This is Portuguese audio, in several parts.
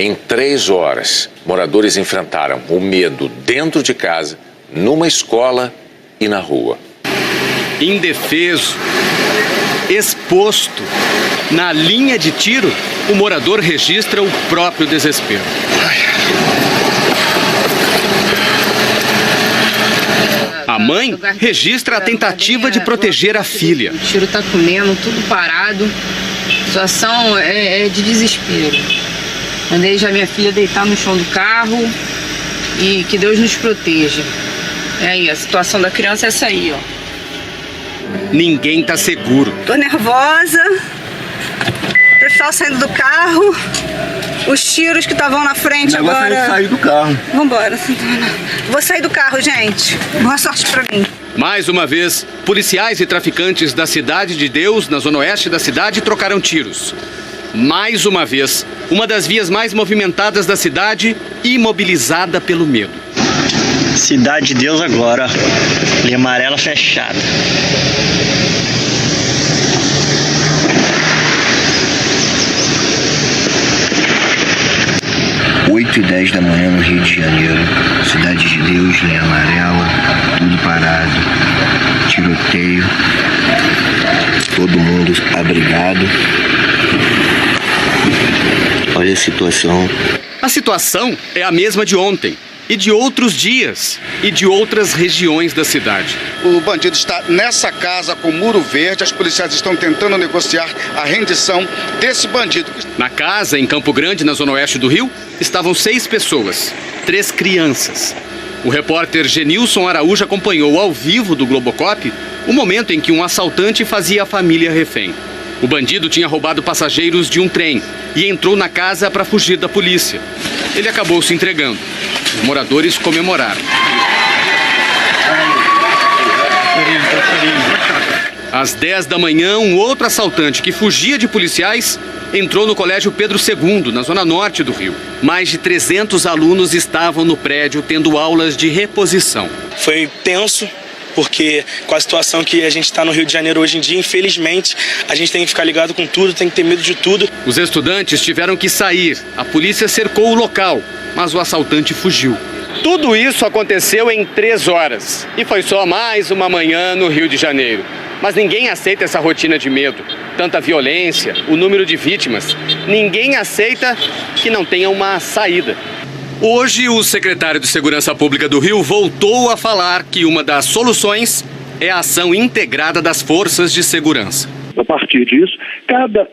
Em 3 horas, moradores enfrentaram o medo dentro de casa, numa escola e na rua. Indefeso, exposto, na linha de tiro, o morador registra o próprio desespero. A mãe registra a tentativa de proteger a filha. O tiro tá comendo, tudo parado. A situação é de desespero. Mandei já minha filha deitar no chão do carro e que Deus nos proteja. É aí, a situação da criança é essa aí, ó. Ninguém tá seguro. Tô nervosa. O pessoal saindo do carro. Os tiros que estavam na frente agora. É sair do carro. Vambora, Santana. Vou sair do carro, gente. Boa sorte pra mim. Mais uma vez, policiais e traficantes da Cidade de Deus, na zona oeste da cidade, trocaram tiros. Mais uma vez, uma das vias mais movimentadas da cidade, imobilizada pelo medo. Cidade de Deus agora, linha amarela fechada. 8h10 da manhã no Rio de Janeiro. Cidade de Deus, linha amarela, tudo parado. Tiroteio. Todo mundo abrigado. Olha a situação. A situação é a mesma de ontem, e de outros dias, e de outras regiões da cidade. O bandido está nessa casa com muro verde, as policiais estão tentando negociar a rendição desse bandido. Na casa, em Campo Grande, na zona oeste do Rio, estavam 6 pessoas, 3 crianças. O repórter Genilson Araújo acompanhou ao vivo do Globocop o momento em que um assaltante fazia a família refém. O bandido tinha roubado passageiros de um trem e entrou na casa para fugir da polícia. Ele acabou se entregando. Os moradores comemoraram. Às 10 da manhã, um outro assaltante que fugia de policiais entrou no Colégio Pedro II, na zona norte do Rio. Mais de 300 alunos estavam no prédio tendo aulas de reposição. Foi tenso, porque com a situação que a gente está no Rio de Janeiro hoje em dia, infelizmente, a gente tem que ficar ligado com tudo, tem que ter medo de tudo. Os estudantes tiveram que sair. A polícia cercou o local, mas o assaltante fugiu. Tudo isso aconteceu em 3 horas. E foi só mais uma manhã no Rio de Janeiro. Mas ninguém aceita essa rotina de medo. Tanta violência, o número de vítimas. Ninguém aceita que não tenha uma saída. Hoje, o secretário de Segurança Pública do Rio voltou a falar que uma das soluções é a ação integrada das forças de segurança. A partir disso, cada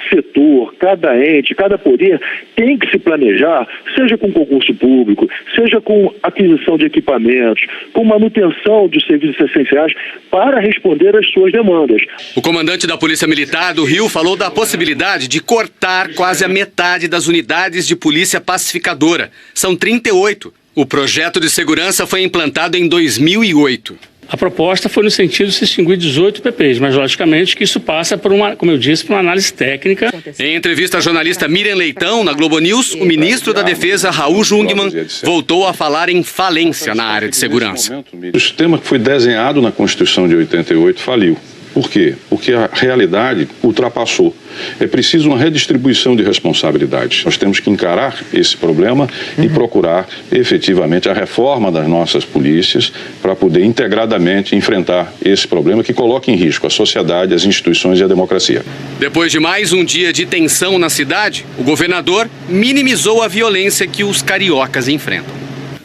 setor, cada ente, cada poder tem que se planejar, seja com concurso público, seja com aquisição de equipamentos, com manutenção de serviços essenciais para responder às suas demandas. O comandante da Polícia Militar do Rio falou da possibilidade de cortar quase a metade das unidades de polícia pacificadora. São 38. O projeto de segurança foi implantado em 2008. A proposta foi no sentido de se extinguir 18 PPs, mas logicamente que isso passa por uma, como eu disse, por uma análise técnica. Em entrevista à jornalista Miriam Leitão, na Globo News, o ministro da Defesa, Raul Jungmann, voltou a falar em falência na área de segurança. O sistema que foi desenhado na Constituição de 88 faliu. Por quê? Porque a realidade ultrapassou. É preciso uma redistribuição de responsabilidades. Nós temos que encarar esse problema e procurar efetivamente a reforma das nossas polícias para poder integradamente enfrentar esse problema que coloca em risco a sociedade, as instituições e a democracia. Depois de mais um dia de tensão na cidade, o governador minimizou a violência que os cariocas enfrentam.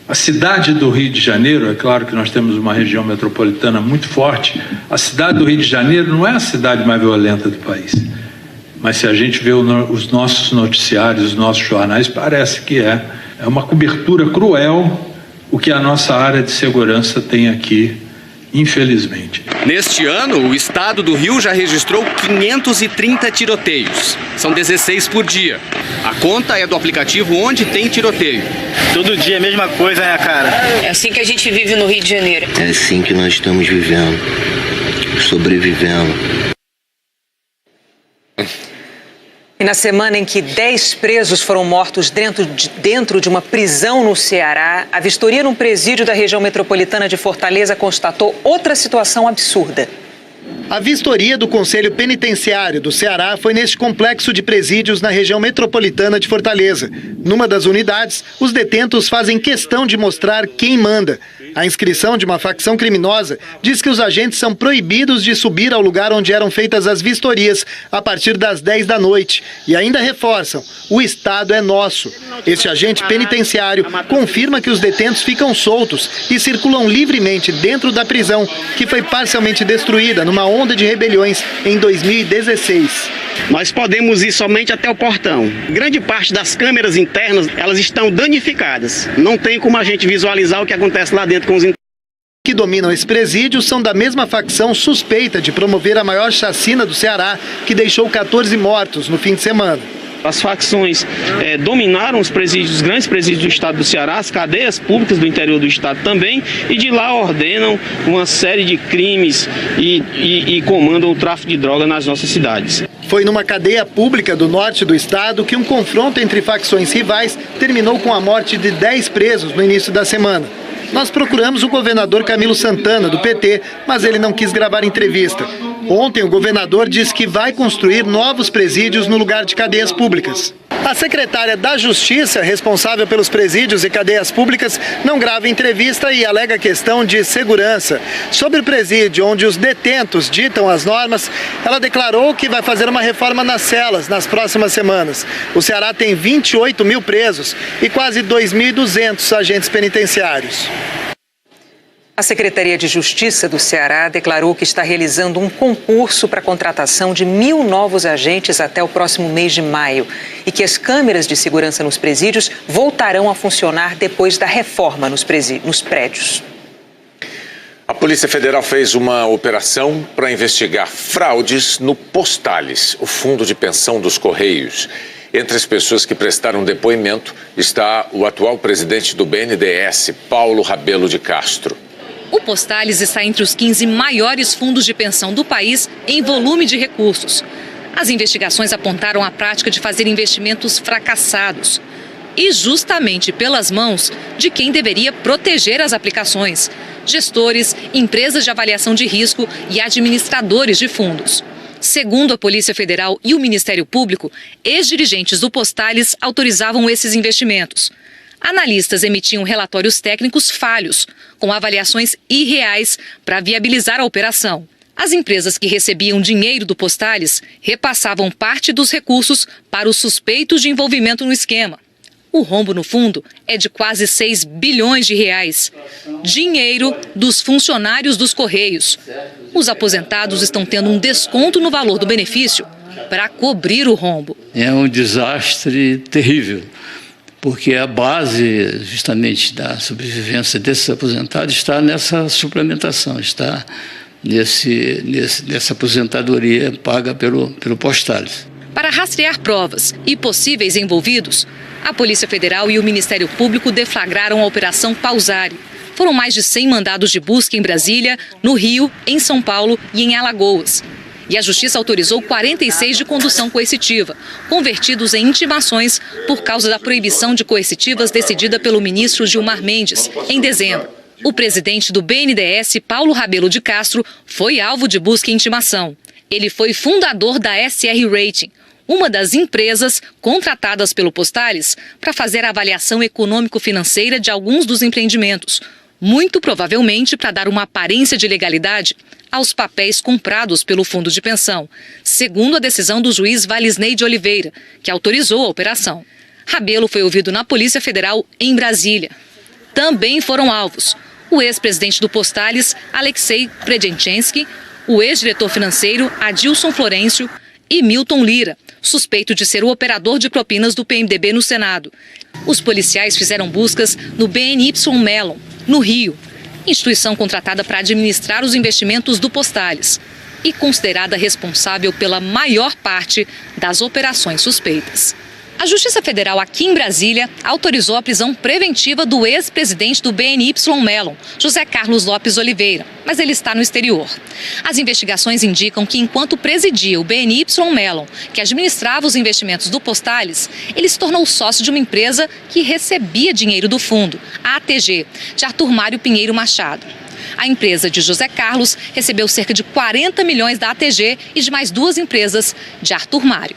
A cidade do Rio de Janeiro, é claro que nós temos uma região metropolitana muito forte, a cidade do Rio de Janeiro não é a cidade mais violenta do país. Mas se a gente vê os nossos noticiários, os nossos jornais, parece que é uma cobertura cruel o que a nossa área de segurança tem aqui, infelizmente. Neste ano, o estado do Rio já registrou 530 tiroteios. São 16 por dia. A conta é do aplicativo Onde Tem Tiroteio. Todo dia a mesma coisa, né, cara? É assim que a gente vive no Rio de Janeiro. É assim que nós estamos vivendo, sobrevivendo. E na semana em que 10 presos foram mortos dentro de uma prisão no Ceará, a vistoria num presídio da região metropolitana de Fortaleza constatou outra situação absurda. A vistoria do Conselho Penitenciário do Ceará foi neste complexo de presídios na região metropolitana de Fortaleza. Numa das unidades, os detentos fazem questão de mostrar quem manda. A inscrição de uma facção criminosa diz que os agentes são proibidos de subir ao lugar onde eram feitas as vistorias a partir das 10 da noite. E ainda reforçam, o Estado é nosso. Este agente penitenciário confirma que os detentos ficam soltos e circulam livremente dentro da prisão, que foi parcialmente destruída numa onda de rebeliões em 2016. Nós podemos ir somente até o portão. Grande parte das câmeras internas, elas estão danificadas. Não tem como a gente visualizar o que acontece lá dentro com os que dominam esse presídio são da mesma facção suspeita de promover a maior chacina do Ceará, que deixou 14 mortos no fim de semana. As facções dominaram os presídios, os grandes presídios do estado do Ceará, as cadeias públicas do interior do estado também, e de lá ordenam uma série de crimes e comandam o tráfico de droga nas nossas cidades. Foi numa cadeia pública do norte do estado que um confronto entre facções rivais terminou com a morte de 10 presos no início da semana. Nós procuramos o governador Camilo Santana, do PT, mas ele não quis gravar entrevista. Ontem, o governador disse que vai construir novos presídios no lugar de cadeias públicas. A secretária da Justiça, responsável pelos presídios e cadeias públicas, não grava entrevista e alega questão de segurança. Sobre o presídio onde os detentos ditam as normas, ela declarou que vai fazer uma reforma nas celas nas próximas semanas. O Ceará tem 28 mil presos e quase 2.200 agentes penitenciários. A Secretaria de Justiça do Ceará declarou que está realizando um concurso para a contratação de 1.000 novos agentes até o próximo mês de maio e que as câmeras de segurança nos presídios voltarão a funcionar depois da reforma nos prédios. A Polícia Federal fez uma operação para investigar fraudes no Postales, o fundo de pensão dos Correios. Entre as pessoas que prestaram depoimento está o atual presidente do BNDES, Paulo Rabelo de Castro. O Postales está entre os 15 maiores fundos de pensão do país em volume de recursos. As investigações apontaram a prática de fazer investimentos fracassados. E justamente pelas mãos de quem deveria proteger as aplicações: gestores, empresas de avaliação de risco e administradores de fundos. Segundo a Polícia Federal e o Ministério Público, ex-dirigentes do Postales autorizavam esses investimentos. Analistas emitiam relatórios técnicos falhos, com avaliações irreais para viabilizar a operação. As empresas que recebiam dinheiro do Postales repassavam parte dos recursos para os suspeitos de envolvimento no esquema. O rombo no fundo é de quase 6 bilhões de reais. Dinheiro dos funcionários dos Correios. Os aposentados estão tendo um desconto no valor do benefício para cobrir o rombo. É um desastre terrível, porque a base justamente da sobrevivência desses aposentados está nessa suplementação, está nessa aposentadoria paga pelo Postales. Para rastrear provas e possíveis envolvidos, a Polícia Federal e o Ministério Público deflagraram a Operação Pausari. Foram mais de 100 mandados de busca em Brasília, no Rio, em São Paulo e em Alagoas. E a Justiça autorizou 46 de condução coercitiva, convertidos em intimações por causa da proibição de coercitivas decidida pelo ministro Gilmar Mendes, em dezembro. O presidente do BNDES, Paulo Rabelo de Castro, foi alvo de busca e intimação. Ele foi fundador da SR Rating, uma das empresas contratadas pelo Postales para fazer a avaliação econômico-financeira de alguns dos empreendimentos, muito provavelmente para dar uma aparência de legalidade aos papéis comprados pelo fundo de pensão, segundo a decisão do juiz Valisney de Oliveira, que autorizou a operação. Rabelo foi ouvido na Polícia Federal em Brasília. Também foram alvos o ex-presidente do Postales, Alexei Predjenchensky, o ex-diretor financeiro Adilson Florencio e Milton Lira, suspeito de ser o operador de propinas do PMDB no Senado. Os policiais fizeram buscas no BNY Mellon, no Rio, instituição contratada para administrar os investimentos do Postales e considerada responsável pela maior parte das operações suspeitas. A Justiça Federal aqui em Brasília autorizou a prisão preventiva do ex-presidente do BNY Mellon, José Carlos Lopes Oliveira, mas ele está no exterior. As investigações indicam que enquanto presidia o BNY Mellon, que administrava os investimentos do Postales, ele se tornou sócio de uma empresa que recebia dinheiro do fundo, a ATG, de Arthur Mário Pinheiro Machado. A empresa de José Carlos recebeu cerca de 40 milhões da ATG e de mais 2 empresas de Arthur Mário.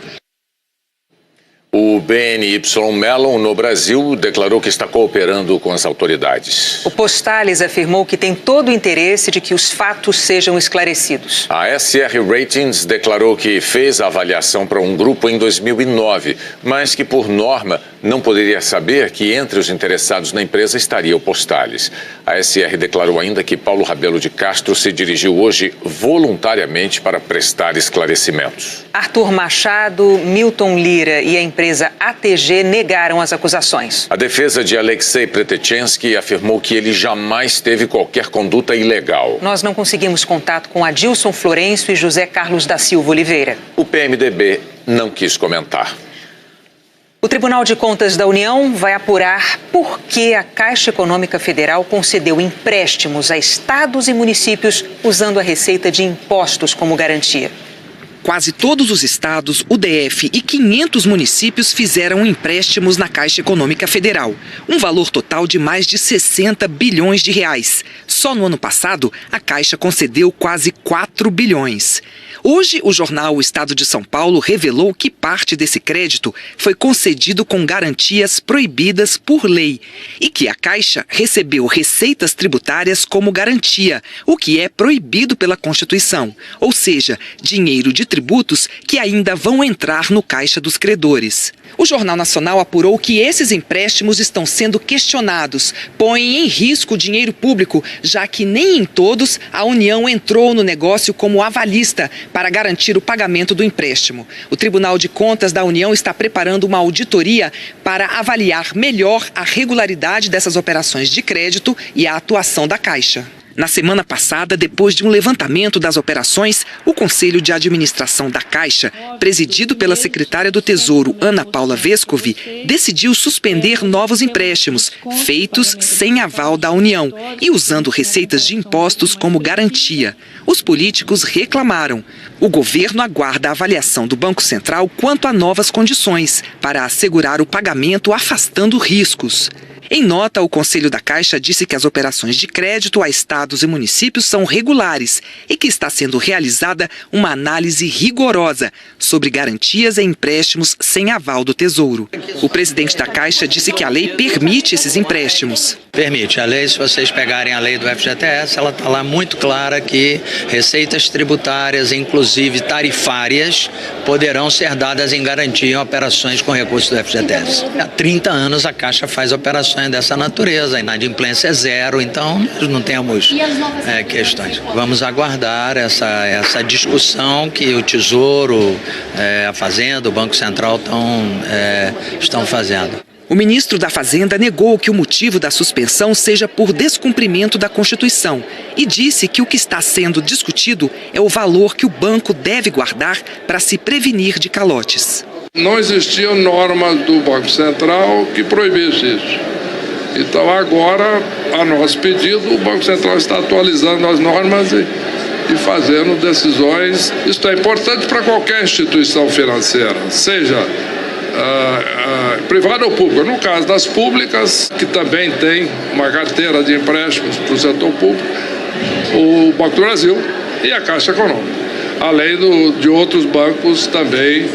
O BNY Mellon, no Brasil, declarou que está cooperando com as autoridades. O Postales afirmou que tem todo o interesse de que os fatos sejam esclarecidos. A SR Ratings declarou que fez a avaliação para um grupo em 2009, mas que, por norma, não poderia saber que entre os interessados na empresa estaria o Postales. A SR declarou ainda que Paulo Rabelo de Castro se dirigiu hoje voluntariamente para prestar esclarecimentos. Arthur Machado, Milton Lira e a empresa ATG negaram as acusações. A defesa de Alexei Pretechensky afirmou que ele jamais teve qualquer conduta ilegal. Nós não conseguimos contato com Adilson Florencio e José Carlos da Silva Oliveira. O PMDB não quis comentar. O Tribunal de Contas da União vai apurar por que a Caixa Econômica Federal concedeu empréstimos a estados e municípios usando a receita de impostos como garantia. Quase todos os estados, o DF e 500 municípios fizeram empréstimos na Caixa Econômica Federal, um valor total de mais de 60 bilhões de reais. Só no ano passado, a Caixa concedeu quase 4 bilhões. Hoje, o jornal O Estado de São Paulo revelou que parte desse crédito foi concedido com garantias proibidas por lei e que a Caixa recebeu receitas tributárias como garantia, o que é proibido pela Constituição, ou seja, dinheiro de tributos que ainda vão entrar no caixa dos credores. O Jornal Nacional apurou que esses empréstimos estão sendo questionados, põem em risco o dinheiro público, já que nem em todos a União entrou no negócio como avalista para garantir o pagamento do empréstimo. O Tribunal de Contas da União está preparando uma auditoria para avaliar melhor a regularidade dessas operações de crédito e a atuação da Caixa. Na semana passada, depois de um levantamento das operações, o Conselho de Administração da Caixa, presidido pela secretária do Tesouro, Ana Paula Vescovi, decidiu suspender novos empréstimos, feitos sem aval da União e usando receitas de impostos como garantia. Os políticos reclamaram. O governo aguarda a avaliação do Banco Central quanto a novas condições para assegurar o pagamento afastando riscos. Em nota, o Conselho da Caixa disse que as operações de crédito a estados e municípios são regulares e que está sendo realizada uma análise rigorosa sobre garantias e empréstimos sem aval do Tesouro. O presidente da Caixa disse que a lei permite esses empréstimos. Permite. A lei, se vocês pegarem a lei do FGTS, ela está lá muito clara que receitas tributárias, inclusive tarifárias, poderão ser dadas em garantia em operações com recursos do FGTS. Há 30 anos a Caixa faz operações dessa natureza, a inadimplência é zero, então nós não temos questões. Vamos aguardar essa discussão que o Tesouro, a Fazenda, o Banco Central estão fazendo. O ministro da Fazenda negou que o motivo da suspensão seja por descumprimento da Constituição e disse que o que está sendo discutido é o valor que o banco deve guardar para se prevenir de calotes. Não existia norma do Banco Central que proibisse isso. Então agora, a nosso pedido, o Banco Central está atualizando as normas e fazendo decisões. Isso é importante para qualquer instituição financeira, seja privada ou pública. No caso das públicas, que também tem uma carteira de empréstimos para o setor público, o Banco do Brasil e a Caixa Econômica, além de outros bancos também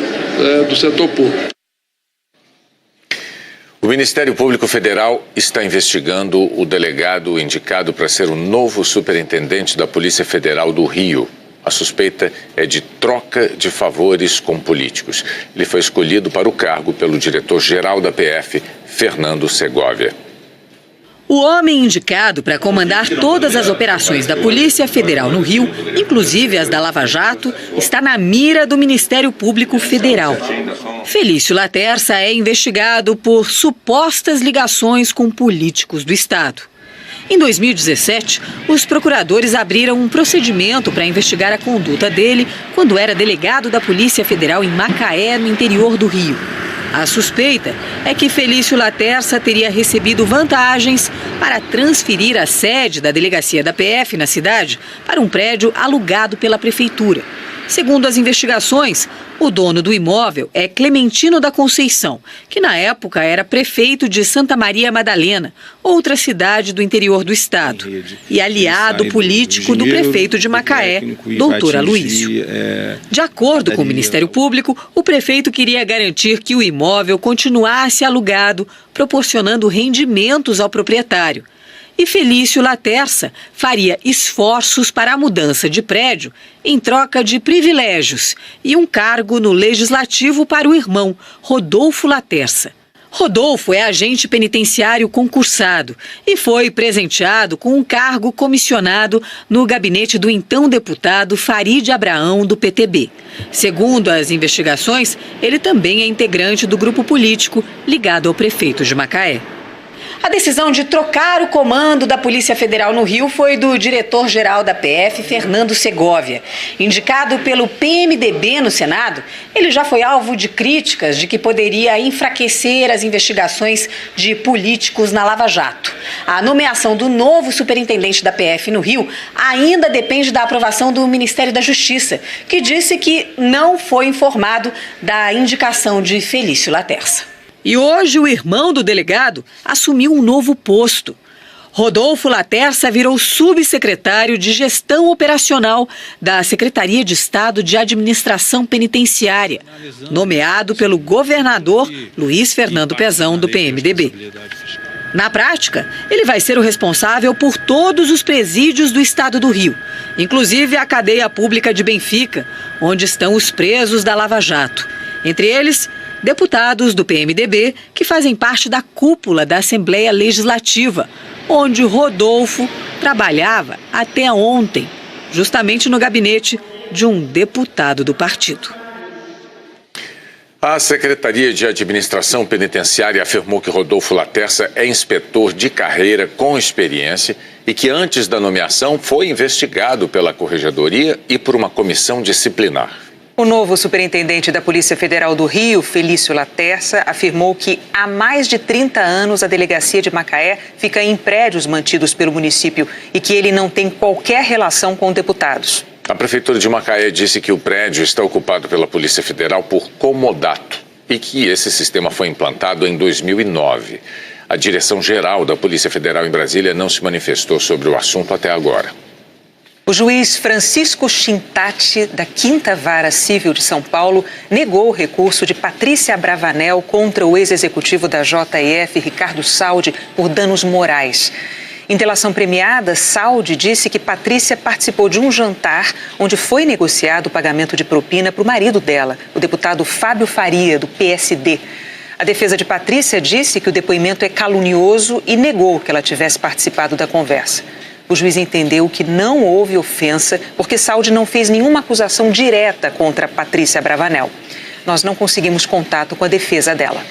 do setor público. O Ministério Público Federal está investigando o delegado indicado para ser o novo superintendente da Polícia Federal do Rio. A suspeita é de troca de favores com políticos. Ele foi escolhido para o cargo pelo diretor-geral da PF, Fernando Segovia. O homem indicado para comandar todas as operações da Polícia Federal no Rio, inclusive as da Lava Jato, está na mira do Ministério Público Federal. Felício Laterça é investigado por supostas ligações com políticos do Estado. Em 2017, os procuradores abriram um procedimento para investigar a conduta dele quando era delegado da Polícia Federal em Macaé, no interior do Rio. A suspeita é que Felício Laterça teria recebido vantagens para transferir a sede da delegacia da PF na cidade para um prédio alugado pela prefeitura. Segundo as investigações, o dono do imóvel é Clementino da Conceição, que na época era prefeito de Santa Maria Madalena, outra cidade do interior do estado, e aliado político do prefeito de Macaé, doutor Aloísio. De acordo com o Ministério Público, o prefeito queria garantir que o imóvel continuasse alugado, proporcionando rendimentos ao proprietário. E Felício Laterça faria esforços para a mudança de prédio em troca de privilégios e um cargo no Legislativo para o irmão, Rodolfo Laterça. Rodolfo é agente penitenciário concursado e foi presenteado com um cargo comissionado no gabinete do então deputado Farid Abraão, do PTB. Segundo as investigações, ele também é integrante do grupo político ligado ao prefeito de Macaé. A decisão de trocar o comando da Polícia Federal no Rio foi do diretor-geral da PF, Fernando Segovia. Indicado pelo PMDB no Senado, ele já foi alvo de críticas de que poderia enfraquecer as investigações de políticos na Lava Jato. A nomeação do novo superintendente da PF no Rio ainda depende da aprovação do Ministério da Justiça, que disse que não foi informado da indicação de Felício Laterça. E hoje o irmão do delegado assumiu um novo posto. Rodolfo Laterça virou subsecretário de Gestão Operacional da Secretaria de Estado de Administração Penitenciária, nomeado pelo governador Luiz Fernando Pezão, do PMDB. Na prática, ele vai ser o responsável por todos os presídios do estado do Rio, inclusive a cadeia pública de Benfica, onde estão os presos da Lava Jato. Entre eles, deputados do PMDB que fazem parte da cúpula da Assembleia Legislativa, onde Rodolfo trabalhava até ontem, justamente no gabinete de um deputado do partido. A Secretaria de Administração Penitenciária afirmou que Rodolfo Laterça é inspetor de carreira com experiência e que antes da nomeação foi investigado pela Corregedoria e por uma comissão disciplinar. O novo superintendente da Polícia Federal do Rio, Felício Laterça, afirmou que há mais de 30 anos a delegacia de Macaé fica em prédios mantidos pelo município e que ele não tem qualquer relação com deputados. A Prefeitura de Macaé disse que o prédio está ocupado pela Polícia Federal por comodato e que esse sistema foi implantado em 2009. A direção-geral da Polícia Federal em Brasília não se manifestou sobre o assunto até agora. O juiz Francisco Chintati, da 5ª Vara Civil de São Paulo, negou o recurso de Patrícia Abravanel contra o ex-executivo da JF, Ricardo Saldi, por danos morais. Em delação premiada, Saldi disse que Patrícia participou de um jantar onde foi negociado o pagamento de propina para o marido dela, o deputado Fábio Faria, do PSD. A defesa de Patrícia disse que o depoimento é calunioso e negou que ela tivesse participado da conversa. O juiz entendeu que não houve ofensa porque Saldi não fez nenhuma acusação direta contra Patrícia Abravanel. Nós não conseguimos contato com a defesa dela.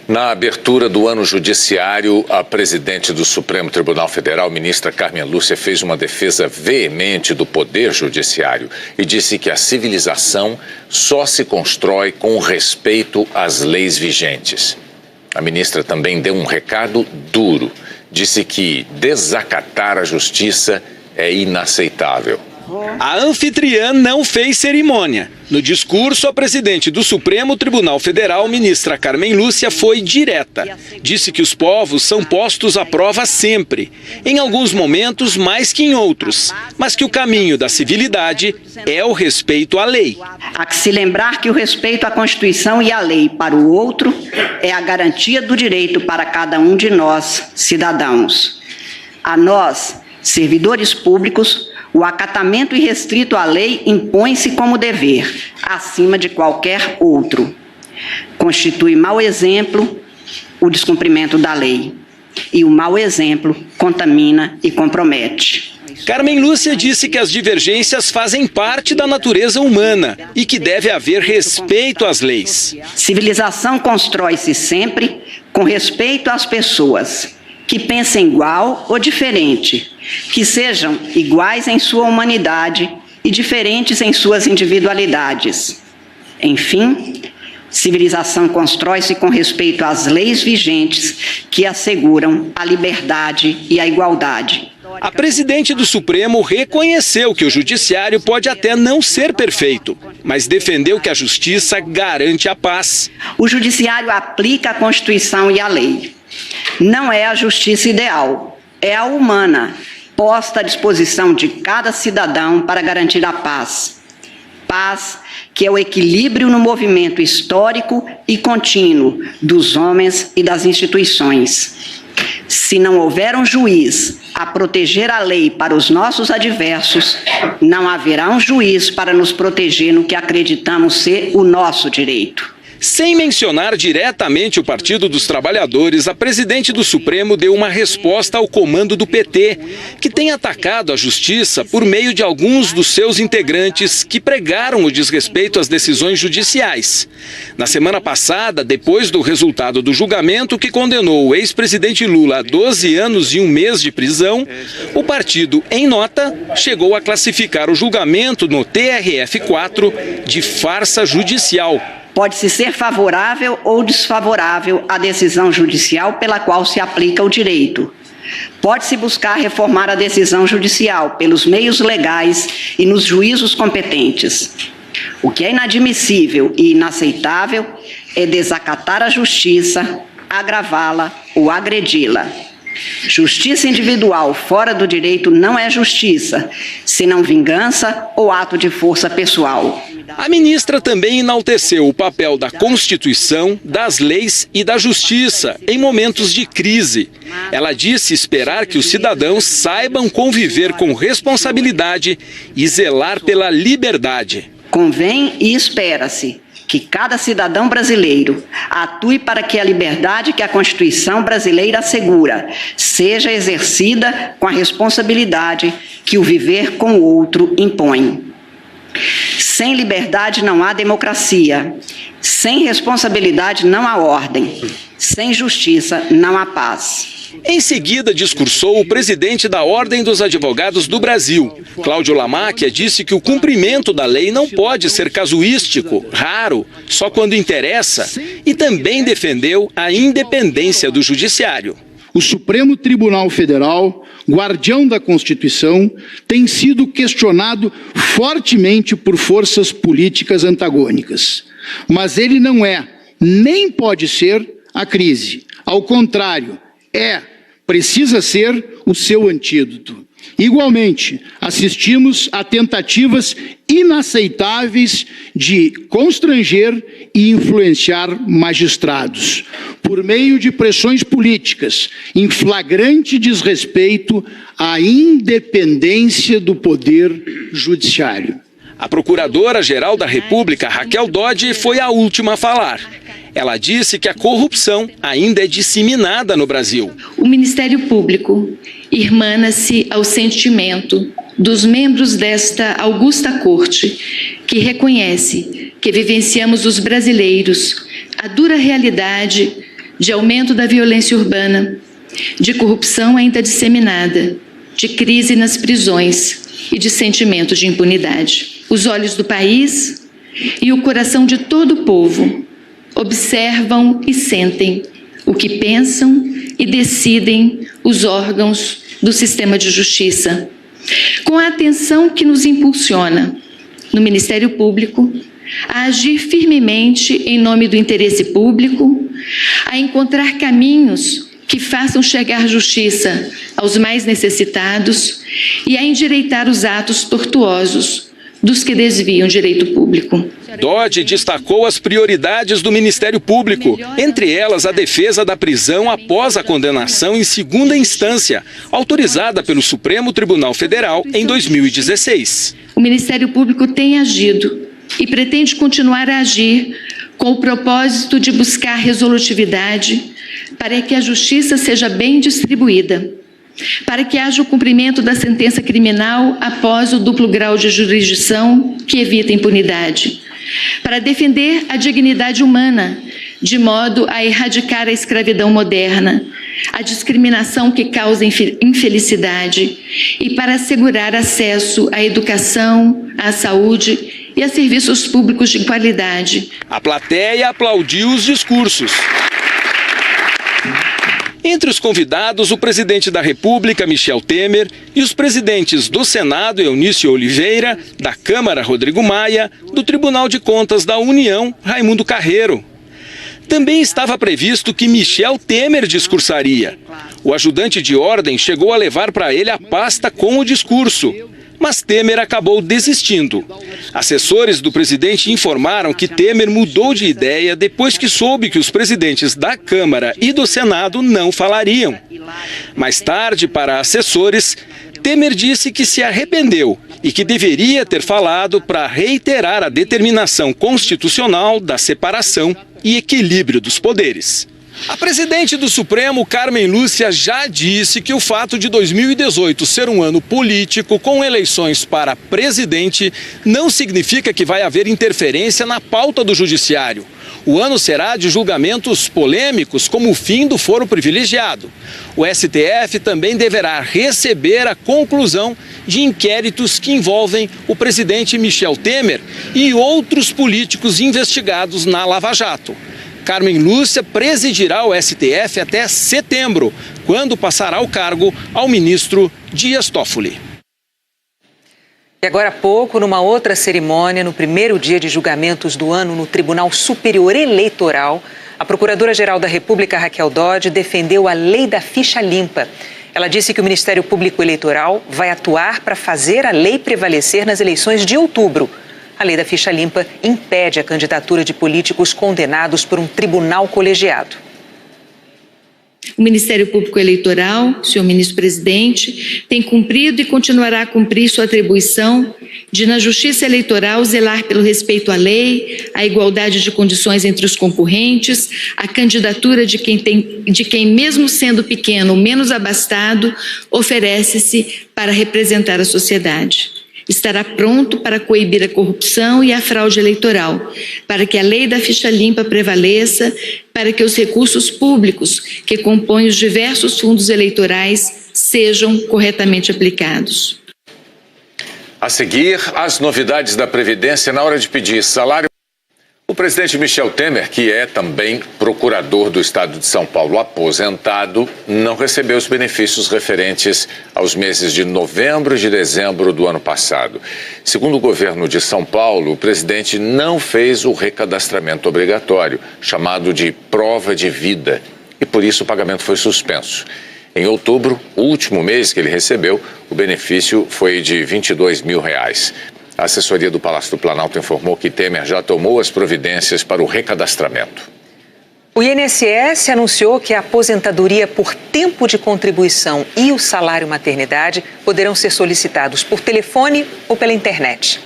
Na abertura do ano judiciário, a presidente do Supremo Tribunal Federal, ministra Carmen Lúcia, fez uma defesa veemente do poder judiciário e disse que a civilização só se constrói com respeito às leis vigentes. A ministra também deu um recado duro. Disse que desacatar a justiça é inaceitável. A anfitriã não fez cerimônia. No discurso, a presidente do Supremo Tribunal Federal, ministra Carmen Lúcia, foi direta. Disse que os povos são postos à prova sempre, em alguns momentos mais que em outros, mas que o caminho da civilidade é o respeito à lei. Há que se lembrar que o respeito à Constituição e à lei para o outro é a garantia do direito para cada um de nós, cidadãos. A nós, servidores públicos, o acatamento irrestrito à lei impõe-se como dever, acima de qualquer outro. Constitui mau exemplo o descumprimento da lei. E o mau exemplo contamina e compromete. Carmen Lúcia disse que as divergências fazem parte da natureza humana e que deve haver respeito às leis. Civilização constrói-se sempre com respeito às pessoas, que pensem igual ou diferente, que sejam iguais em sua humanidade e diferentes em suas individualidades. Enfim, civilização constrói-se com respeito às leis vigentes que asseguram a liberdade e a igualdade. A presidente do Supremo reconheceu que o judiciário pode até não ser perfeito, mas defendeu que a justiça garante a paz. O judiciário aplica a Constituição e a lei. Não é a justiça ideal, é a humana, posta à disposição de cada cidadão para garantir a paz. Paz que é o equilíbrio no movimento histórico e contínuo dos homens e das instituições. Se não houver um juiz a proteger a lei para os nossos adversos, não haverá um juiz para nos proteger no que acreditamos ser o nosso direito. Sem mencionar diretamente o Partido dos Trabalhadores, a presidente do Supremo deu uma resposta ao comando do PT, que tem atacado a justiça por meio de alguns dos seus integrantes que pregaram o desrespeito às decisões judiciais. Na semana passada, depois do resultado do julgamento que condenou o ex-presidente Lula a 12 anos e 1 mês de prisão, o partido, em nota, chegou a classificar o julgamento no TRF4 de farsa judicial. Pode-se ser favorável ou desfavorável à decisão judicial pela qual se aplica o direito. Pode-se buscar reformar a decisão judicial pelos meios legais e nos juízos competentes. O que é inadmissível e inaceitável é desacatar a justiça, agravá-la ou agredi-la. Justiça individual fora do direito não é justiça, senão vingança ou ato de força pessoal. A ministra também enalteceu o papel da Constituição, das leis e da justiça em momentos de crise. Ela disse esperar que os cidadãos saibam conviver com responsabilidade e zelar pela liberdade. Convém e espera-se que cada cidadão brasileiro atue para que a liberdade que a Constituição brasileira assegura seja exercida com a responsabilidade que o viver com o outro impõe. Sem liberdade não há democracia, sem responsabilidade não há ordem, sem justiça não há paz. Em seguida, discursou o presidente da Ordem dos Advogados do Brasil. Cláudio Lamáquia disse que o cumprimento da lei não pode ser casuístico, raro, só quando interessa, e também defendeu a independência do judiciário. O Supremo Tribunal Federal, guardião da Constituição, tem sido questionado fortemente por forças políticas antagônicas. Mas ele não é, nem pode ser, a crise. Ao contrário, precisa ser o seu antídoto. Igualmente, assistimos a tentativas inaceitáveis de constranger e influenciar magistrados, por meio de pressões políticas, em flagrante desrespeito à independência do Poder Judiciário. A Procuradora-Geral da República, Raquel Dodge, foi a última a falar. Ela disse que a corrupção ainda é disseminada no Brasil. O Ministério Público irmana-se ao sentimento dos membros desta augusta corte, que reconhece que vivenciamos os brasileiros a dura realidade de aumento da violência urbana, de corrupção ainda disseminada, de crise nas prisões e de sentimento de impunidade. Os olhos do país e o coração de todo o povo observam e sentem o que pensam e decidem os órgãos do sistema de justiça, com a atenção que nos impulsiona, no Ministério Público, a agir firmemente em nome do interesse público, a encontrar caminhos que façam chegar justiça aos mais necessitados e a endireitar os atos tortuosos dos que desviam direito público. Dodge destacou as prioridades do Ministério Público, entre elas a defesa da prisão após a condenação em segunda instância, autorizada pelo Supremo Tribunal Federal em 2016. O Ministério Público tem agido e pretende continuar a agir com o propósito de buscar resolutividade para que a justiça seja bem distribuída, para que haja o cumprimento da sentença criminal após o duplo grau de jurisdição que evita impunidade, para defender a dignidade humana, de modo a erradicar a escravidão moderna, a discriminação que causa infelicidade e para assegurar acesso à educação, à saúde e a serviços públicos de qualidade. A plateia aplaudiu os discursos. Entre os convidados, o presidente da República, Michel Temer, e os presidentes do Senado, Eunício Oliveira, da Câmara, Rodrigo Maia, do Tribunal de Contas da União, Raimundo Carreiro. Também estava previsto que Michel Temer discursaria. O ajudante de ordem chegou a levar para ele a pasta com o discurso, mas Temer acabou desistindo. Assessores do presidente informaram que Temer mudou de ideia depois que soube que os presidentes da Câmara e do Senado não falariam. Mais tarde, para assessores, Temer disse que se arrependeu e que deveria ter falado para reiterar a determinação constitucional da separação e equilíbrio dos poderes. A presidente do Supremo, Carmen Lúcia, já disse que o fato de 2018 ser um ano político com eleições para presidente não significa que vai haver interferência na pauta do judiciário. O ano será de julgamentos polêmicos, como o fim do foro privilegiado. O STF também deverá receber a conclusão de inquéritos que envolvem o presidente Michel Temer e outros políticos investigados na Lava Jato. Carmen Lúcia presidirá o STF até setembro, quando passará o cargo ao ministro Dias Toffoli. E agora há pouco, numa outra cerimônia, no primeiro dia de julgamentos do ano no Tribunal Superior Eleitoral, a Procuradora-Geral da República, Raquel Dodge, defendeu a lei da ficha limpa. Ela disse que o Ministério Público Eleitoral vai atuar para fazer a lei prevalecer nas eleições de outubro. A lei da ficha limpa impede a candidatura de políticos condenados por um tribunal colegiado. O Ministério Público Eleitoral, senhor ministro-presidente, tem cumprido e continuará a cumprir sua atribuição de, na Justiça Eleitoral, zelar pelo respeito à lei, à igualdade de condições entre os concorrentes, a candidatura de quem, mesmo sendo pequeno ou menos abastado, oferece-se para representar a sociedade. Estará pronto para coibir a corrupção e a fraude eleitoral, para que a lei da ficha limpa prevaleça, para que os recursos públicos que compõem os diversos fundos eleitorais sejam corretamente aplicados. A seguir, as novidades da Previdência na hora de pedir salário. O presidente Michel Temer, que é também procurador do Estado de São Paulo aposentado, não recebeu os benefícios referentes aos meses de novembro e de dezembro do ano passado. Segundo o governo de São Paulo, o presidente não fez o recadastramento obrigatório, chamado de prova de vida, e por isso o pagamento foi suspenso. Em outubro, o último mês que ele recebeu, o benefício foi de R$22 mil. A assessoria do Palácio do Planalto informou que Temer já tomou as providências para o recadastramento. O INSS anunciou que a aposentadoria por tempo de contribuição e o salário maternidade poderão ser solicitados por telefone ou pela internet.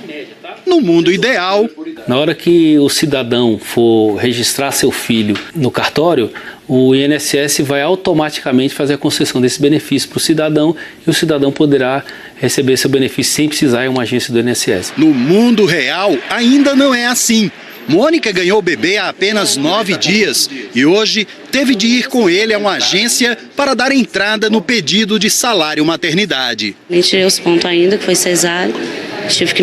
No mundo ideal, na hora que o cidadão for registrar seu filho no cartório, o INSS vai automaticamente fazer a concessão desse benefício para o cidadão e o cidadão poderá receber seu benefício sem precisar ir a uma agência do INSS. No mundo real, ainda não é assim. Mônica ganhou o bebê há apenas 9 dias e hoje teve de ir com ele a uma agência para dar entrada no pedido de salário maternidade. Nem tirei os pontos ainda, que foi cesárea. Tive que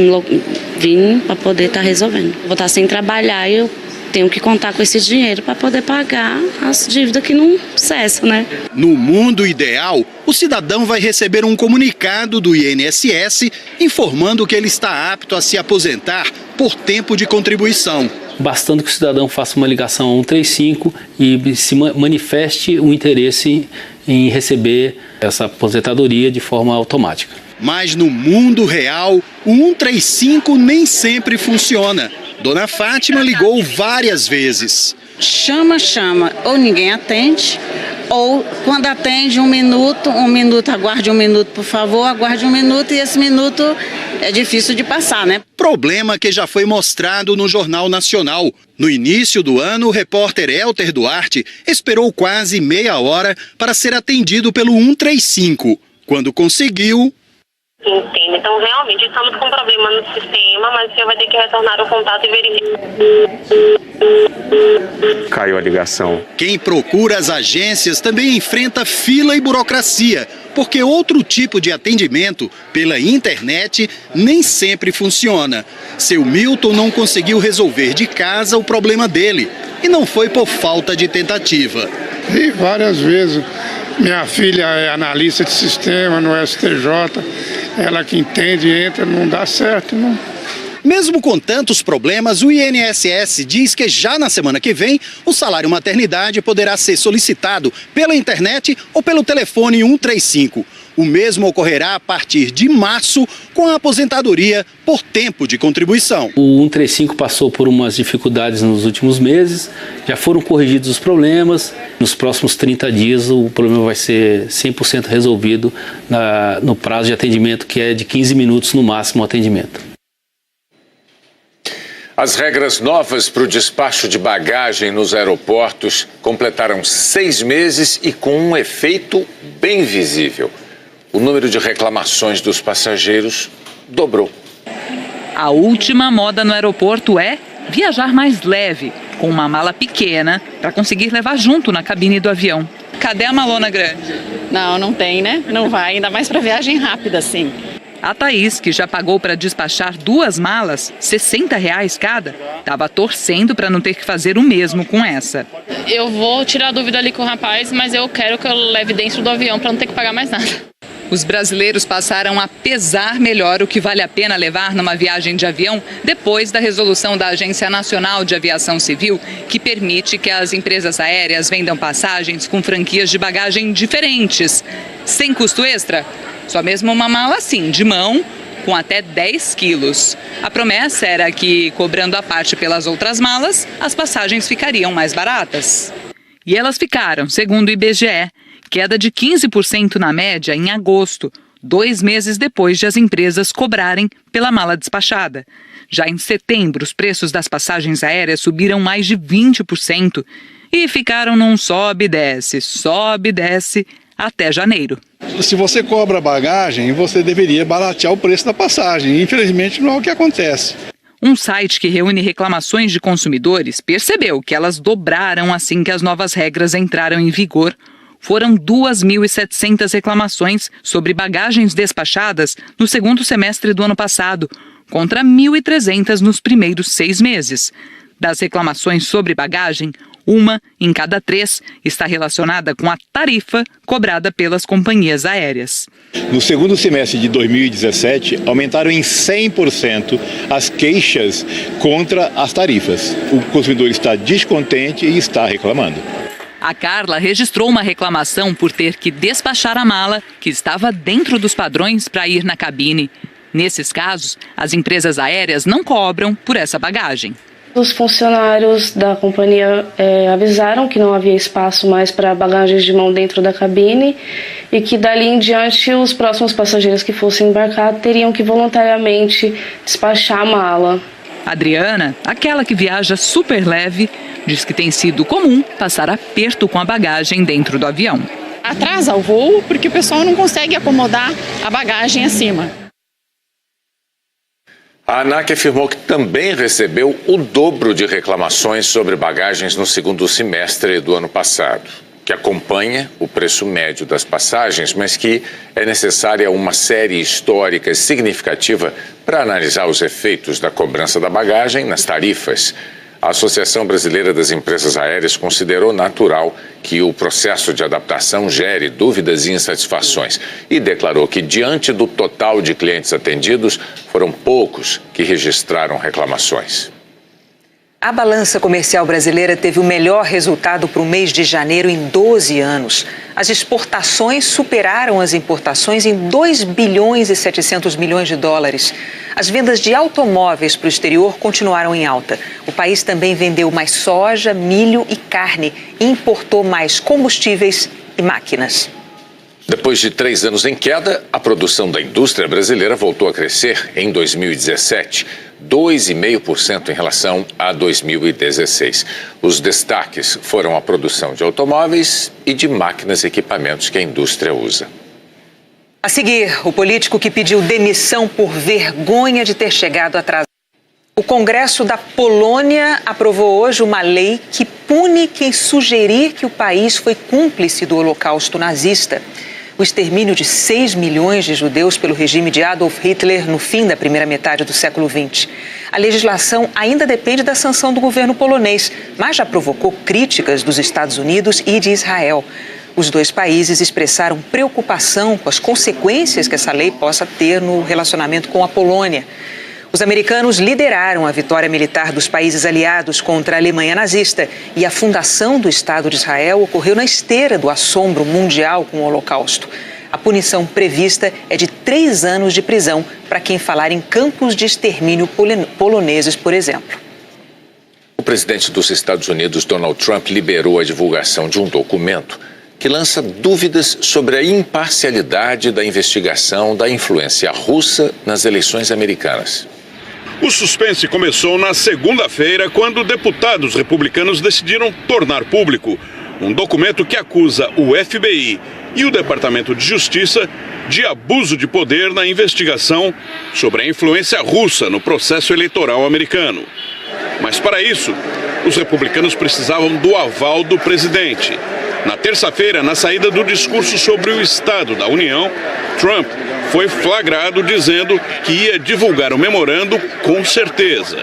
vir para poder estar resolvendo. Vou estar sem trabalhar e eu tenho que contar com esse dinheiro para poder pagar as dívidas que não cessam, né? No mundo ideal, o cidadão vai receber um comunicado do INSS informando que ele está apto a se aposentar por tempo de contribuição. Bastando que o cidadão faça uma ligação ao 135 e se manifeste o interesse em receber essa aposentadoria de forma automática. Mas no mundo real, o 135 nem sempre funciona. Dona Fátima ligou várias vezes. Chama, ou ninguém atende, ou quando atende 1 minuto, aguarde 1 minuto, por favor, aguarde 1 minuto e esse minuto é difícil de passar, né? Problema que já foi mostrado no Jornal Nacional. No início do ano, o repórter Elter Duarte esperou quase meia hora para ser atendido pelo 135. Quando conseguiu... Entendo. Então, realmente, estamos com problema no sistema, mas o senhor vai ter que retornar o contato e verificar. Caiu a ligação. Quem procura as agências também enfrenta fila e burocracia, porque outro tipo de atendimento pela internet nem sempre funciona. Seu Milton não conseguiu resolver de casa o problema dele, e não foi por falta de tentativa. E várias vezes. Minha filha é analista de sistema no STJ, ela que entende, entra, não dá certo, não. Mesmo com tantos problemas, o INSS diz que já na semana que vem, o salário maternidade poderá ser solicitado pela internet ou pelo telefone 135. O mesmo ocorrerá a partir de março com a aposentadoria por tempo de contribuição. O 135 passou por umas dificuldades nos últimos meses, já foram corrigidos os problemas. Nos próximos 30 dias o problema vai ser 100% resolvido no prazo de atendimento, que é de 15 minutos no máximo o atendimento. As regras novas para o despacho de bagagem nos aeroportos completaram 6 meses e com um efeito bem visível. O número de reclamações dos passageiros dobrou. A última moda no aeroporto é viajar mais leve, com uma mala pequena, para conseguir levar junto na cabine do avião. Cadê a malona grande? Não tem, né? Não vai, ainda mais para viagem rápida, assim. A Thaís, que já pagou para despachar 2 malas, R$60 cada, estava torcendo para não ter que fazer o mesmo com essa. Eu vou tirar a dúvida ali com o rapaz, mas eu quero que eu leve dentro do avião para não ter que pagar mais nada. Os brasileiros passaram a pesar melhor o que vale a pena levar numa viagem de avião depois da resolução da Agência Nacional de Aviação Civil, que permite que as empresas aéreas vendam passagens com franquias de bagagem diferentes, sem custo extra. Só mesmo uma mala assim, de mão, com até 10 quilos. A promessa era que, cobrando a parte pelas outras malas, as passagens ficariam mais baratas. E elas ficaram, segundo o IBGE, queda de 15% na média em agosto, 2 meses depois de as empresas cobrarem pela mala despachada. Já em setembro, os preços das passagens aéreas subiram mais de 20% e ficaram num sobe e desce, até janeiro. Se você cobra bagagem, você deveria baratear o preço da passagem. Infelizmente, não é o que acontece. Um site que reúne reclamações de consumidores percebeu que elas dobraram assim que as novas regras entraram em vigor. Foram 2.700 reclamações sobre bagagens despachadas no segundo semestre do ano passado, contra 1.300 nos primeiros 6 meses. Das reclamações sobre bagagem, 1 em cada 3 está relacionada com a tarifa cobrada pelas companhias aéreas. No segundo semestre de 2017, aumentaram em 100% as queixas contra as tarifas. O consumidor está descontente e está reclamando. A Carla registrou uma reclamação por ter que despachar a mala que estava dentro dos padrões para ir na cabine. Nesses casos, as empresas aéreas não cobram por essa bagagem. Os funcionários da companhia avisaram que não havia espaço mais para bagagens de mão dentro da cabine e que dali em diante os próximos passageiros que fossem embarcar teriam que voluntariamente despachar a mala. Adriana, aquela que viaja super leve, diz que tem sido comum passar aperto com a bagagem dentro do avião. Atrasa o voo porque o pessoal não consegue acomodar a bagagem acima. A ANAC afirmou que também recebeu o dobro de reclamações sobre bagagens no segundo semestre do ano passado, que acompanha o preço médio das passagens, mas que é necessária uma série histórica significativa para analisar os efeitos da cobrança da bagagem nas tarifas. A Associação Brasileira das Empresas Aéreas considerou natural que o processo de adaptação gere dúvidas e insatisfações e declarou que, diante do total de clientes atendidos, foram poucos que registraram reclamações. A balança comercial brasileira teve o melhor resultado para o mês de janeiro em 12 anos. As exportações superaram as importações em 2 bilhões e 700 milhões de dólares. As vendas de automóveis para o exterior continuaram em alta. O país também vendeu mais soja, milho e carne e importou mais combustíveis e máquinas. Depois de 3 anos em queda, a produção da indústria brasileira voltou a crescer em 2017, 2,5% em relação a 2016. Os destaques foram a produção de automóveis e de máquinas e equipamentos que a indústria usa. A seguir, o político que pediu demissão por vergonha de ter chegado atrasado. O Congresso da Polônia aprovou hoje uma lei que pune quem sugerir que o país foi cúmplice do Holocausto nazista. O extermínio de 6 milhões de judeus pelo regime de Adolf Hitler no fim da primeira metade do século XX. A legislação ainda depende da sanção do governo polonês, mas já provocou críticas dos Estados Unidos e de Israel. Os dois países expressaram preocupação com as consequências que essa lei possa ter no relacionamento com a Polônia. Os americanos lideraram a vitória militar dos países aliados contra a Alemanha nazista e a fundação do Estado de Israel ocorreu na esteira do assombro mundial com o Holocausto. A punição prevista é de 3 anos de prisão para quem falar em campos de extermínio poloneses, por exemplo. O presidente dos Estados Unidos, Donald Trump, liberou a divulgação de um documento que lança dúvidas sobre a imparcialidade da investigação da influência russa nas eleições americanas. O suspense começou na segunda-feira, quando deputados republicanos decidiram tornar público um documento que acusa o FBI e o Departamento de Justiça de abuso de poder na investigação sobre a influência russa no processo eleitoral americano. Mas para isso, os republicanos precisavam do aval do presidente. Na terça-feira, na saída do discurso sobre o Estado da União, Trump foi flagrado dizendo que ia divulgar o memorando com certeza.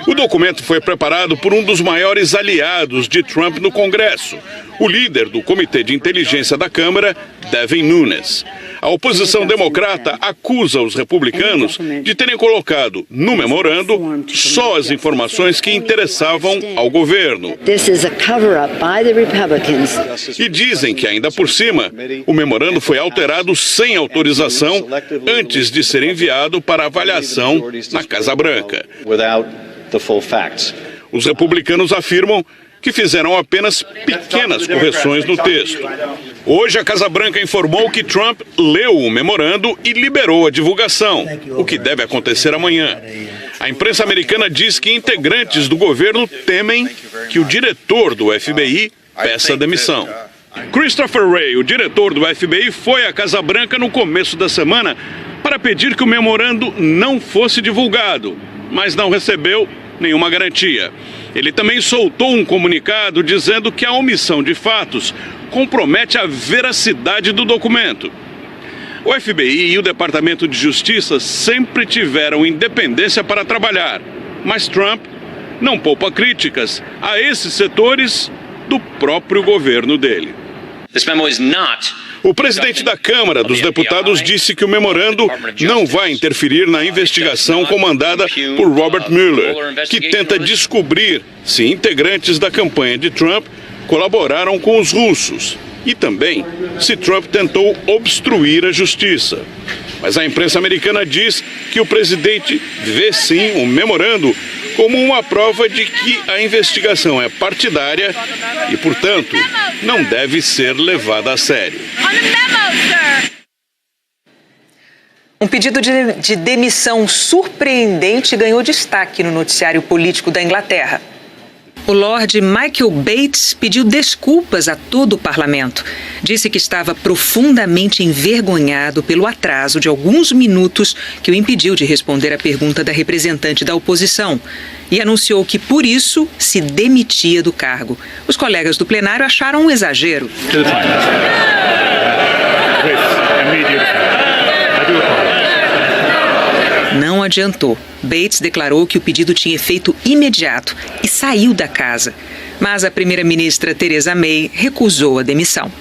O documento foi preparado por um dos maiores aliados de Trump no Congresso, o líder do Comitê de Inteligência da Câmara, Devin Nunes. A oposição democrata acusa os republicanos de terem colocado no memorando só as informações que interessavam ao governo. E dizem que, ainda por cima, o memorando foi alterado sem autorização antes de ser enviado para avaliação na Casa Branca. Os republicanos afirmam que fizeram apenas pequenas correções no texto. Hoje, a Casa Branca informou que Trump leu o memorando e liberou a divulgação, o que deve acontecer amanhã. A imprensa americana diz que integrantes do governo temem que o diretor do FBI peça demissão. Christopher Wray, o diretor do FBI, foi à Casa Branca no começo da semana para pedir que o memorando não fosse divulgado, mas não recebeu nenhuma garantia. Ele também soltou um comunicado dizendo que a omissão de fatos compromete a veracidade do documento. O FBI e o Departamento de Justiça sempre tiveram independência para trabalhar, mas Trump não poupa críticas a esses setores do próprio governo dele. O presidente da Câmara dos Deputados disse que o memorando não vai interferir na investigação comandada por Robert Mueller, que tenta descobrir se integrantes da campanha de Trump colaboraram com os russos e também se Trump tentou obstruir a justiça. Mas a imprensa americana diz que o presidente vê sim o memorando como uma prova de que a investigação é partidária e, portanto, não deve ser levada a sério. Um pedido de demissão surpreendente ganhou destaque no noticiário político da Inglaterra. O Lord Michael Bates pediu desculpas a todo o parlamento. Disse que estava profundamente envergonhado pelo atraso de alguns minutos que o impediu de responder à pergunta da representante da oposição. E anunciou que, por isso, se demitia do cargo. Os colegas do plenário acharam um exagero. Não adiantou. Bates declarou que o pedido tinha efeito imediato e saiu da casa. Mas a primeira-ministra Theresa May recusou a demissão.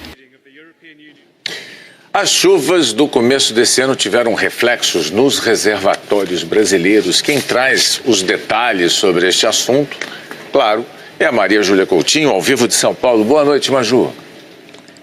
As chuvas do começo desse ano tiveram reflexos nos reservatórios brasileiros. Quem traz os detalhes sobre este assunto, claro, é a Maria Júlia Coutinho, ao vivo de São Paulo. Boa noite, Maju.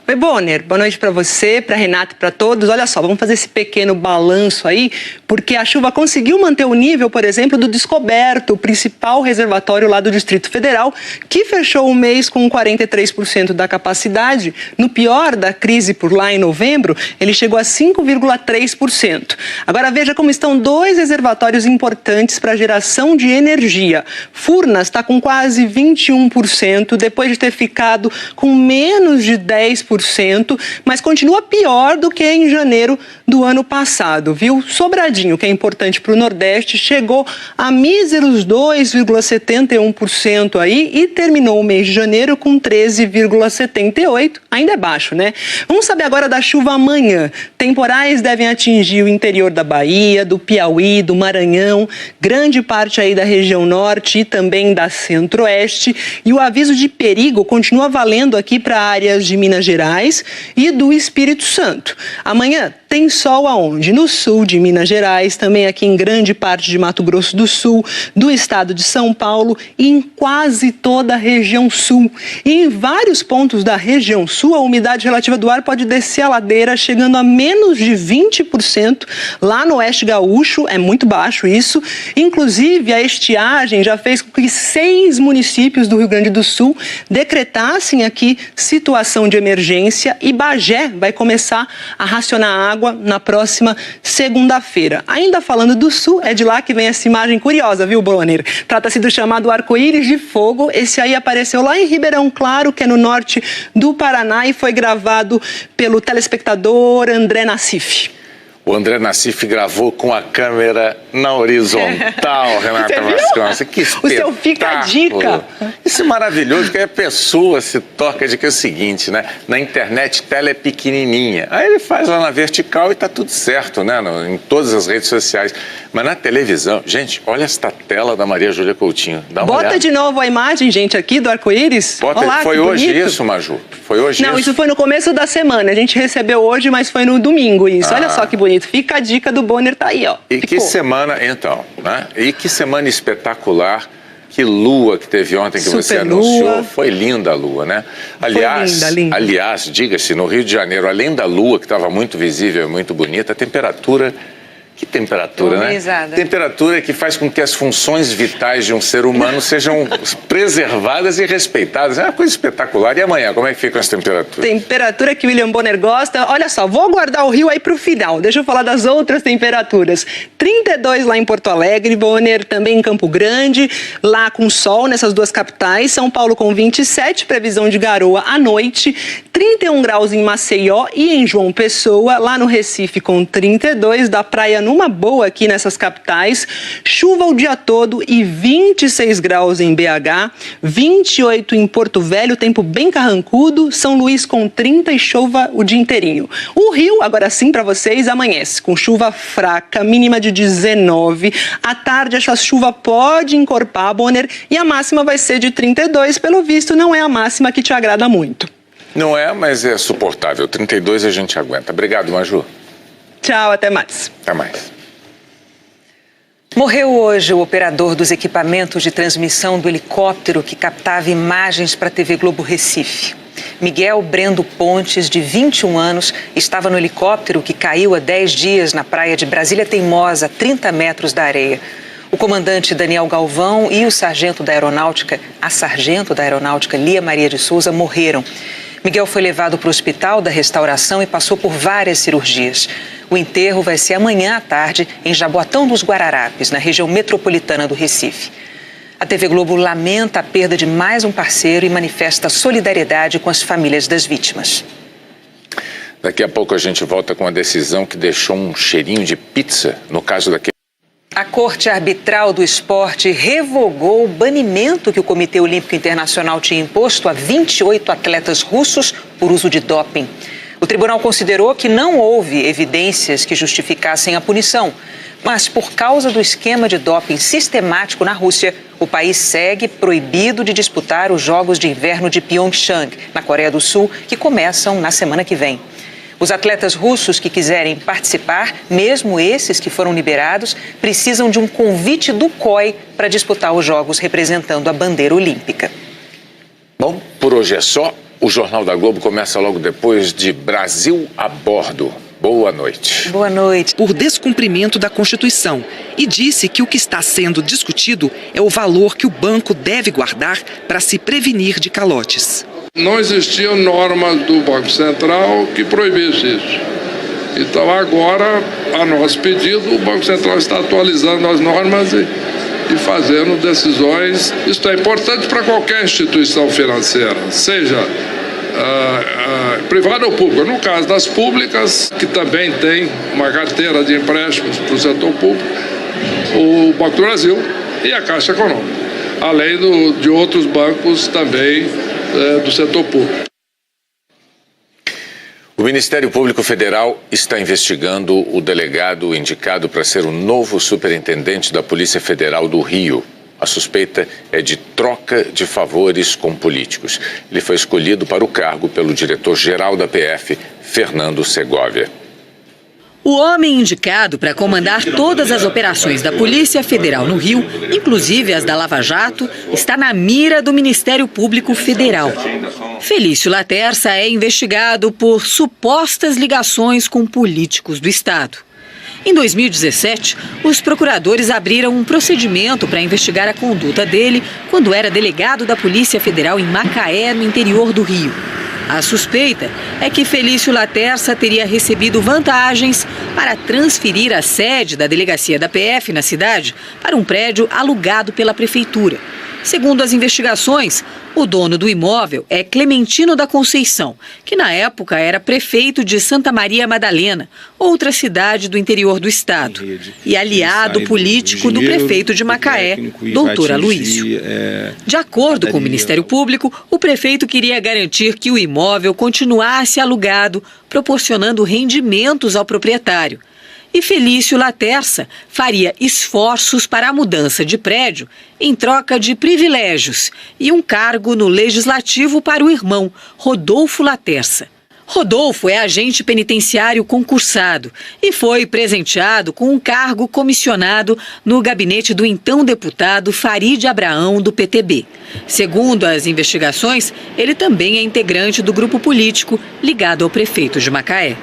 Oi, Bonner. Boa noite para você, para Renato e para todos. Olha só, vamos fazer esse pequeno balanço aí, porque a chuva conseguiu manter o nível, por exemplo, do Descoberto, o principal reservatório lá do Distrito Federal, que fechou o mês com 43% da capacidade. No pior da crise por lá, em novembro, ele chegou a 5,3%. Agora veja como estão dois reservatórios importantes para a geração de energia. Furnas está com quase 21%, depois de ter ficado com menos de 10% 1%, mas continua pior do que em janeiro do ano passado, viu? Sobradinho, que é importante para o Nordeste, chegou a míseros 2,71% aí e terminou o mês de janeiro com 13,78%. Ainda é baixo, né? Vamos saber agora da chuva amanhã. Temporais devem atingir o interior da Bahia, do Piauí, do Maranhão, grande parte aí da região norte e também da centro-oeste. E o aviso de perigo continua valendo aqui para áreas de Minas Gerais e do Espírito Santo. Amanhã tem sol aonde? No sul de Minas Gerais, também aqui em grande parte de Mato Grosso do Sul, do estado de São Paulo e em quase toda a região sul. E em vários pontos da região sul, a umidade relativa do ar pode descer a ladeira, chegando a menos de 20%. Lá no oeste gaúcho, é muito baixo isso. Inclusive, a estiagem já fez com que 6 municípios do Rio Grande do Sul decretassem aqui situação de emergência e Bagé vai começar a racionar água na próxima segunda-feira. Ainda falando do sul, é de lá que vem essa imagem curiosa, viu, Bonner? Trata-se do chamado arco-íris de fogo. Esse aí apareceu lá em Ribeirão Claro, que é no norte do Paraná, e foi gravado pelo telespectador André Nassif. O André Nassif gravou com a câmera na horizontal, Renata Vasconcelos. Que espetáculo. O seu fica a dica. Isso é maravilhoso, que a pessoa se toca de que é o seguinte, né? Na internet, tela é pequenininha. Aí ele faz lá na vertical e tá tudo certo, né? Em todas as redes sociais. Mas na televisão, gente, olha esta tela da Maria Júlia Coutinho. Dá uma olhada. Bota de novo a imagem, gente, aqui do arco-íris. Olá, foi hoje bonito. Isso, Maju? Foi hoje Não, isso foi no começo da semana. A gente recebeu hoje, mas foi no domingo isso. Olha só que bonito. Fica a dica do Bonner, tá aí, ó. E que semana, então, né? E que semana espetacular. Que lua que teve ontem que você anunciou. Foi linda a lua, né? Aliás, aliás, diga-se, no Rio de Janeiro, além da lua, que estava muito visível e muito bonita, a temperatura... Que temperatura, né? Temperatura que faz com que as funções vitais de um ser humano sejam preservadas e respeitadas. É uma coisa espetacular. E amanhã, como é que ficam as temperaturas? Temperatura que o William Bonner gosta. Olha só, vou guardar o Rio aí para o final. Deixa eu falar das outras temperaturas. 32 lá em Porto Alegre, Bonner também em Campo Grande, lá com sol nessas duas capitais. São Paulo com 27, previsão de garoa à noite. 31 graus em Maceió e em João Pessoa. Lá no Recife com 32, da praia numa boa aqui nessas capitais, chuva o dia todo e 26 graus em BH, 28 em Porto Velho, tempo bem carrancudo, São Luís com 30 e chuva o dia inteirinho. O Rio, agora sim para vocês, amanhece com chuva fraca, mínima de 19, à tarde essa chuva pode encorpar, Bonner, e a máxima vai ser de 32, pelo visto não é a máxima que te agrada muito. Não é, mas é suportável, 32 a gente aguenta. Obrigado, Maju. Tchau, até mais. Até mais. Morreu hoje o operador dos equipamentos de transmissão do helicóptero que captava imagens para a TV Globo Recife. Miguel Brendo Pontes, de 21 anos, estava no helicóptero que caiu há 10 dias na praia de Brasília Teimosa, a 30 metros da areia. O comandante Daniel Galvão e a sargento da aeronáutica Lia Maria de Souza morreram. Miguel foi levado para o Hospital da Restauração e passou por várias cirurgias. O enterro vai ser amanhã à tarde em Jaboatão dos Guararapes, na região metropolitana do Recife. A TV Globo lamenta a perda de mais um parceiro e manifesta solidariedade com as famílias das vítimas. Daqui a pouco a gente volta com a decisão que deixou um cheirinho de pizza no caso daquele... A Corte Arbitral do Esporte revogou o banimento que o Comitê Olímpico Internacional tinha imposto a 28 atletas russos por uso de doping. O tribunal considerou que não houve evidências que justificassem a punição, mas por causa do esquema de doping sistemático na Rússia, o país segue proibido de disputar os Jogos de Inverno de Pyeongchang, na Coreia do Sul, que começam na semana que vem. Os atletas russos que quiserem participar, mesmo esses que foram liberados, precisam de um convite do COI para disputar os Jogos representando a bandeira olímpica. Bom, por hoje é só. O Jornal da Globo começa logo depois de Brasil a Bordo. Boa noite. Boa noite. Por descumprimento da Constituição e disse que o que está sendo discutido é o valor que o banco deve guardar para se prevenir de calotes. Não existiam normas do Banco Central que proibissem isso. Então agora, a nosso pedido, o Banco Central está atualizando as normas e fazendo decisões. Isso é importante para qualquer instituição financeira, seja privada ou pública. No caso das públicas, que também tem uma carteira de empréstimos para o setor público, o Banco do Brasil e a Caixa Econômica, além de outros bancos também do setor público. O Ministério Público Federal está investigando o delegado indicado para ser o novo superintendente da Polícia Federal do Rio. A suspeita é de troca de favores com políticos. Ele foi escolhido para o cargo pelo diretor-geral da PF, Fernando Segovia. O homem indicado para comandar todas as operações da Polícia Federal no Rio, inclusive as da Lava Jato, está na mira do Ministério Público Federal. Felício Laterça é investigado por supostas ligações com políticos do Estado. Em 2017, os procuradores abriram um procedimento para investigar a conduta dele quando era delegado da Polícia Federal em Macaé, no interior do Rio. A suspeita é que Felício Laterça teria recebido vantagens para transferir a sede da delegacia da PF na cidade para um prédio alugado pela prefeitura. Segundo as investigações, o dono do imóvel é Clementino da Conceição, que na época era prefeito de Santa Maria Madalena, outra cidade do interior do estado, e aliado político do prefeito de Macaé, doutor Aloísio. De acordo com o Ministério Público, o prefeito queria garantir que o imóvel continuasse alugado, proporcionando rendimentos ao proprietário. E Felício Laterça faria esforços para a mudança de prédio em troca de privilégios e um cargo no Legislativo para o irmão, Rodolfo Laterça. Rodolfo é agente penitenciário concursado e foi presenteado com um cargo comissionado no gabinete do então deputado Farid Abraão, do PTB. Segundo as investigações, ele também é integrante do grupo político ligado ao prefeito de Macaé.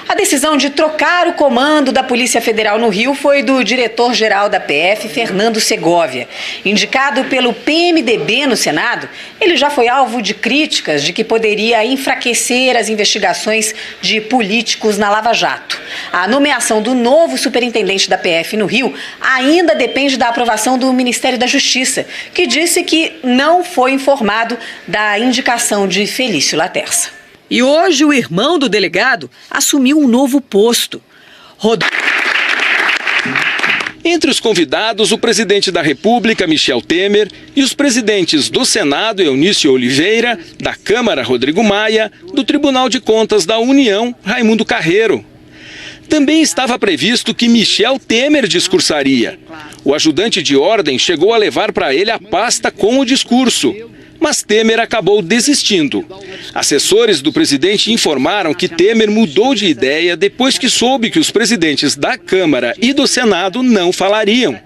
A decisão de trocar o comando da Polícia Federal no Rio foi do diretor-geral da PF, Fernando Segovia. Indicado pelo PMDB no Senado, ele já foi alvo de críticas de que poderia enfraquecer as investigações de políticos na Lava Jato. A nomeação do novo superintendente da PF no Rio ainda depende da aprovação do Ministério da Justiça, que disse que não foi informado da indicação de Felício Laterça. E hoje o irmão do delegado assumiu um novo posto. Entre os convidados, o presidente da República, Michel Temer, e os presidentes do Senado, Eunício Oliveira, da Câmara, Rodrigo Maia, do Tribunal de Contas da União, Raimundo Carreiro. Também estava previsto que Michel Temer discursaria. O ajudante de ordem chegou a levar para ele a pasta com o discurso. Mas Temer acabou desistindo. Assessores do presidente informaram que Temer mudou de ideia depois que soube que os presidentes da Câmara e do Senado não falariam.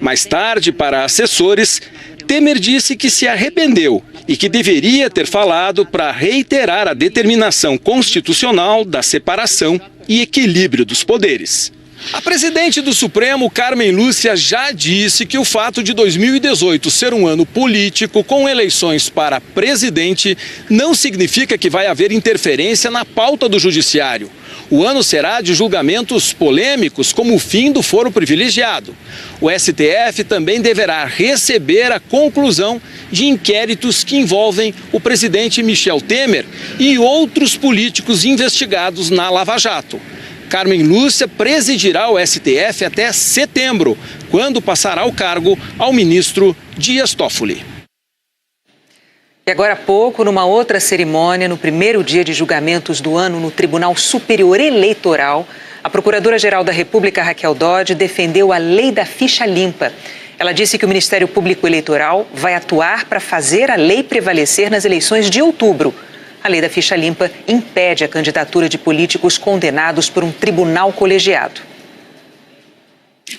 Mais tarde, para assessores, Temer disse que se arrependeu e que deveria ter falado para reiterar a determinação constitucional da separação e equilíbrio dos poderes. A presidente do Supremo, Carmen Lúcia, já disse que o fato de 2018 ser um ano político com eleições para presidente não significa que vai haver interferência na pauta do judiciário. O ano será de julgamentos polêmicos, como o fim do foro privilegiado. O STF também deverá receber a conclusão de inquéritos que envolvem o presidente Michel Temer e outros políticos investigados na Lava Jato. Carmen Lúcia presidirá o STF até setembro, quando passará o cargo ao ministro Dias Toffoli. E agora há pouco, numa outra cerimônia, no primeiro dia de julgamentos do ano no Tribunal Superior Eleitoral, a Procuradora-Geral da República, Raquel Dodge, defendeu a lei da ficha limpa. Ela disse que o Ministério Público Eleitoral vai atuar para fazer a lei prevalecer nas eleições de outubro. A lei da ficha limpa impede a candidatura de políticos condenados por um tribunal colegiado.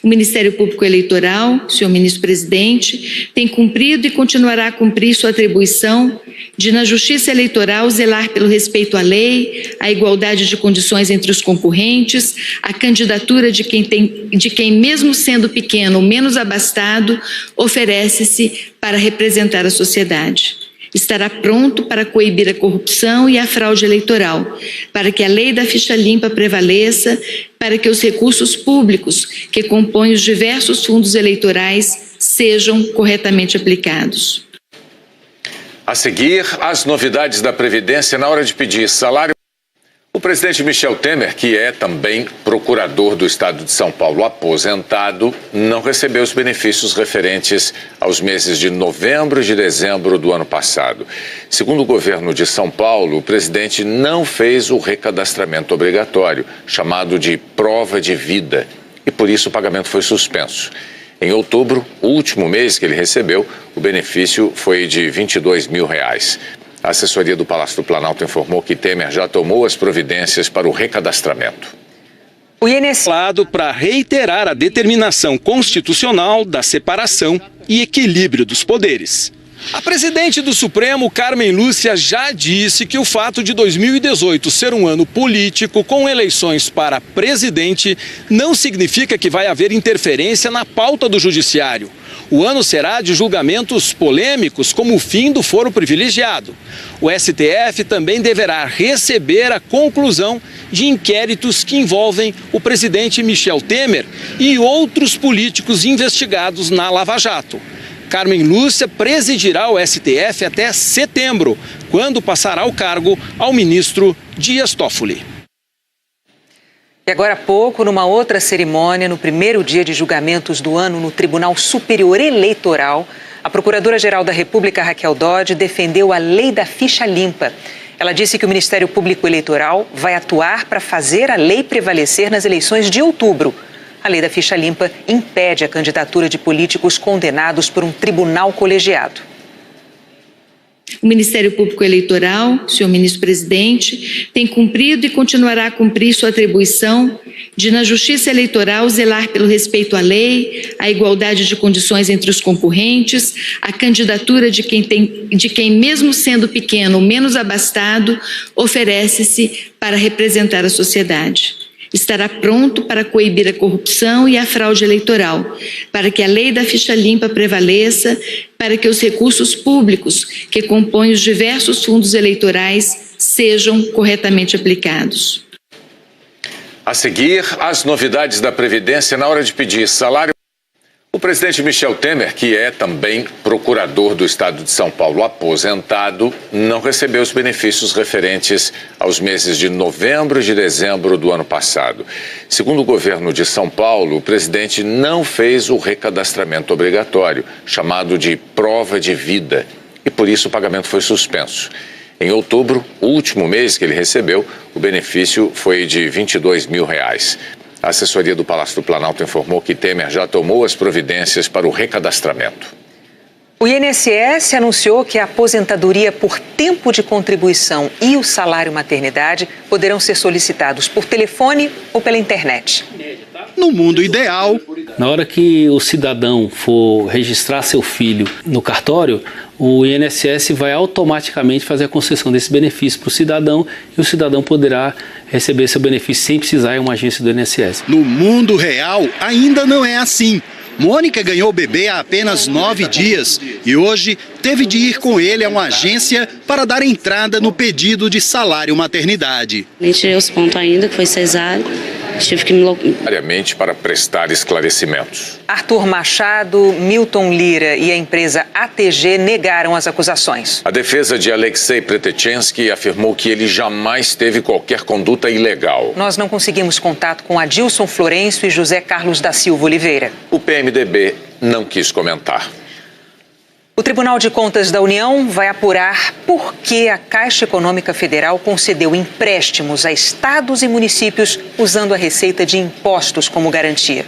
O Ministério Público Eleitoral, senhor ministro-presidente, tem cumprido e continuará a cumprir sua atribuição de, na Justiça Eleitoral, zelar pelo respeito à lei, à igualdade de condições entre os concorrentes, a candidatura de quem, mesmo sendo pequeno ou menos abastado, oferece-se para representar a sociedade. Estará pronto para coibir a corrupção e a fraude eleitoral, para que a lei da ficha limpa prevaleça, para que os recursos públicos que compõem os diversos fundos eleitorais sejam corretamente aplicados. A seguir, as novidades da Previdência na hora de pedir salário. O presidente Michel Temer, que é também procurador do estado de São Paulo aposentado, não recebeu os benefícios referentes aos meses de novembro e de dezembro do ano passado. Segundo o governo de São Paulo, o presidente não fez o recadastramento obrigatório, chamado de prova de vida, e por isso o pagamento foi suspenso. Em outubro, o último mês que ele recebeu, o benefício foi de R$ 22 mil. A assessoria do Palácio do Planalto informou que Temer já tomou as providências para o recadastramento. O INSS para reiterar a determinação constitucional da separação e equilíbrio dos poderes. A presidente do Supremo, Carmen Lúcia, já disse que o fato de 2018 ser um ano político com eleições para presidente não significa que vai haver interferência na pauta do judiciário. O ano será de julgamentos polêmicos, como o fim do foro privilegiado. O STF também deverá receber a conclusão de inquéritos que envolvem o presidente Michel Temer e outros políticos investigados na Lava Jato. Carmen Lúcia presidirá o STF até setembro, quando passará o cargo ao ministro Dias Toffoli. E agora há pouco, numa outra cerimônia, no primeiro dia de julgamentos do ano no Tribunal Superior Eleitoral, a Procuradora-Geral da República, Raquel Dodge, defendeu a lei da ficha limpa. Ela disse que o Ministério Público Eleitoral vai atuar para fazer a lei prevalecer nas eleições de outubro. A lei da ficha limpa impede a candidatura de políticos condenados por um tribunal colegiado. O Ministério Público Eleitoral, senhor ministro-presidente, tem cumprido e continuará a cumprir sua atribuição de, na Justiça Eleitoral, zelar pelo respeito à lei, à igualdade de condições entre os concorrentes, a candidatura de quem, mesmo sendo pequeno ou menos abastado, oferece-se para representar a sociedade. Estará pronto para coibir a corrupção e a fraude eleitoral, para que a lei da ficha limpa prevaleça, para que os recursos públicos que compõem os diversos fundos eleitorais sejam corretamente aplicados. A seguir, as novidades da Previdência na hora de pedir salário. O presidente Michel Temer, que é também procurador do estado de São Paulo aposentado, não recebeu os benefícios referentes aos meses de novembro e de dezembro do ano passado. Segundo o governo de São Paulo, o presidente não fez o recadastramento obrigatório, chamado de prova de vida, e por isso o pagamento foi suspenso. Em outubro, o último mês que ele recebeu, o benefício foi de R$ 22 mil. A assessoria do Palácio do Planalto informou que Temer já tomou as providências para o recadastramento. O INSS anunciou que a aposentadoria por tempo de contribuição e o salário maternidade poderão ser solicitados por telefone ou pela internet. No mundo ideal, na hora que o cidadão for registrar seu filho no cartório, o INSS vai automaticamente fazer a concessão desse benefício para o cidadão e o cidadão poderá receber seu benefício sem precisar ir a uma agência do INSS. No mundo real, ainda não é assim. Mônica ganhou o bebê há apenas 9 dias e hoje teve de ir com ele a uma agência para dar entrada no pedido de salário maternidade. Nem tirei os pontos ainda, que foi cesárea. Tive que me diariamente para prestar esclarecimentos. Arthur Machado, Milton Lira e a empresa ATG negaram as acusações. A defesa de Alexei Pretechensky afirmou que ele jamais teve qualquer conduta ilegal. Nós não conseguimos contato com Adilson Florencio e José Carlos da Silva Oliveira. O PMDB não quis comentar. O Tribunal de Contas da União vai apurar por que a Caixa Econômica Federal concedeu empréstimos a estados e municípios usando a receita de impostos como garantia.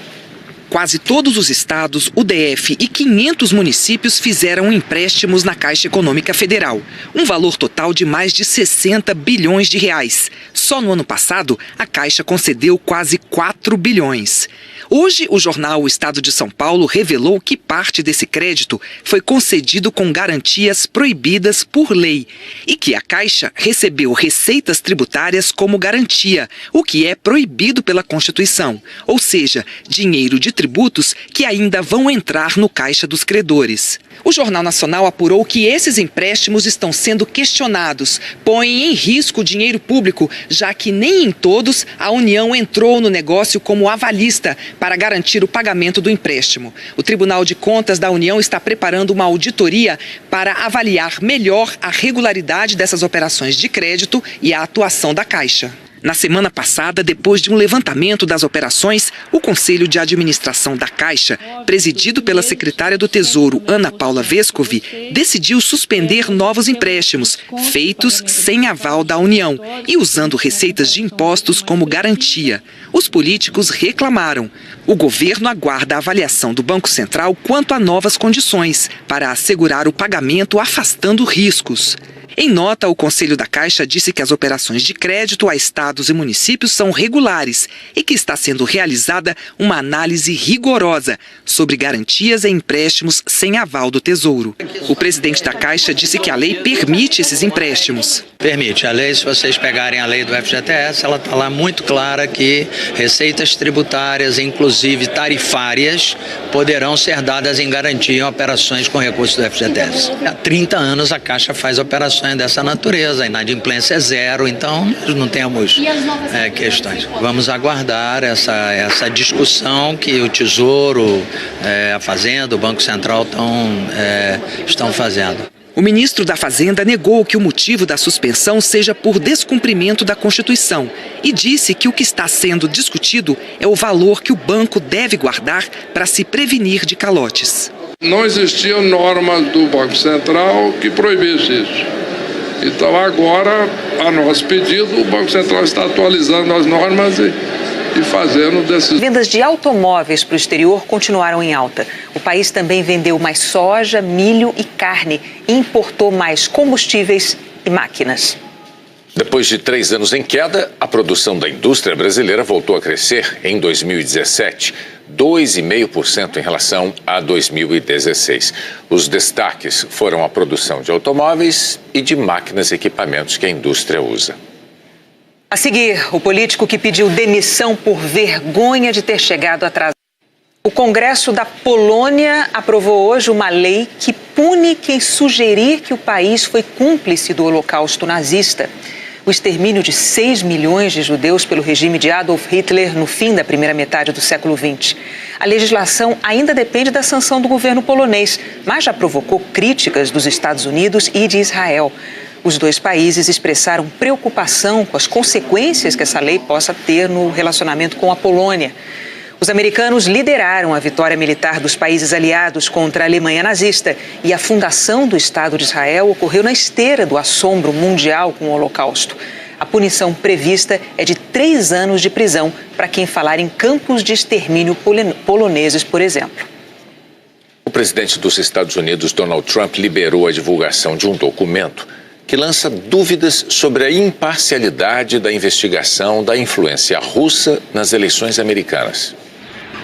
Quase todos os estados, o DF e 500 municípios fizeram empréstimos na Caixa Econômica Federal. Um valor total de mais de 60 bilhões de reais. Só no ano passado, a Caixa concedeu quase 4 bilhões. Hoje, o jornal O Estado de São Paulo revelou que parte desse crédito foi concedido com garantias proibidas por lei e que a Caixa recebeu receitas tributárias como garantia, o que é proibido pela Constituição, ou seja, dinheiro de tributos que ainda vão entrar no caixa dos credores. O Jornal Nacional apurou que esses empréstimos estão sendo questionados, põem em risco o dinheiro público, já que nem em todos a União entrou no negócio como avalista, para garantir o pagamento do empréstimo. O Tribunal de Contas da União está preparando uma auditoria para avaliar melhor a regularidade dessas operações de crédito e a atuação da Caixa. Na semana passada, depois de um levantamento das operações, o Conselho de Administração da Caixa, presidido pela secretária do Tesouro, Ana Paula Vescovi, decidiu suspender novos empréstimos, feitos sem aval da União e usando receitas de impostos como garantia. Os políticos reclamaram. O governo aguarda a avaliação do Banco Central quanto a novas condições para assegurar o pagamento afastando riscos. Em nota, o Conselho da Caixa disse que as operações de crédito a estados e municípios são regulares e que está sendo realizada uma análise rigorosa sobre garantias e empréstimos sem aval do Tesouro. O presidente da Caixa disse que a lei permite esses empréstimos. Permite. A lei, se vocês pegarem a lei do FGTS, ela está lá muito clara que receitas tributárias, inclusive tarifárias, poderão ser dadas em garantia em operações com recursos do FGTS. Há 30 anos a Caixa faz operações dessa natureza, a inadimplência é zero, então nós não temos questões. Vamos aguardar essa discussão que o Tesouro, a Fazenda, o Banco Central estão fazendo. O ministro da Fazenda negou que o motivo da suspensão seja por descumprimento da Constituição e disse que o que está sendo discutido é o valor que o banco deve guardar para se prevenir de calotes. Não existia norma do Banco Central que proibisse isso. Então agora, a nosso pedido, o Banco Central está atualizando as normas e fazendo desses... Vendas de automóveis para o exterior continuaram em alta. O país também vendeu mais soja, milho e carne e importou mais combustíveis e máquinas. Depois de 3 anos em queda, a produção da indústria brasileira voltou a crescer em 2017, 2,5% em relação a 2016. Os destaques foram a produção de automóveis e de máquinas e equipamentos que a indústria usa. A seguir, o político que pediu demissão por vergonha de ter chegado atrasado. O Congresso da Polônia aprovou hoje uma lei que pune quem sugerir que o país foi cúmplice do Holocausto nazista. O extermínio de 6 milhões de judeus pelo regime de Adolf Hitler no fim da primeira metade do século XX. A legislação ainda depende da sanção do governo polonês, mas já provocou críticas dos Estados Unidos e de Israel. Os dois países expressaram preocupação com as consequências que essa lei possa ter no relacionamento com a Polônia. Os americanos lideraram a vitória militar dos países aliados contra a Alemanha nazista e a fundação do Estado de Israel ocorreu na esteira do assombro mundial com o Holocausto. A punição prevista é de 3 anos de prisão para quem falar em campos de extermínio poloneses, por exemplo. O presidente dos Estados Unidos, Donald Trump, liberou a divulgação de um documento que lança dúvidas sobre a imparcialidade da investigação da influência russa nas eleições americanas.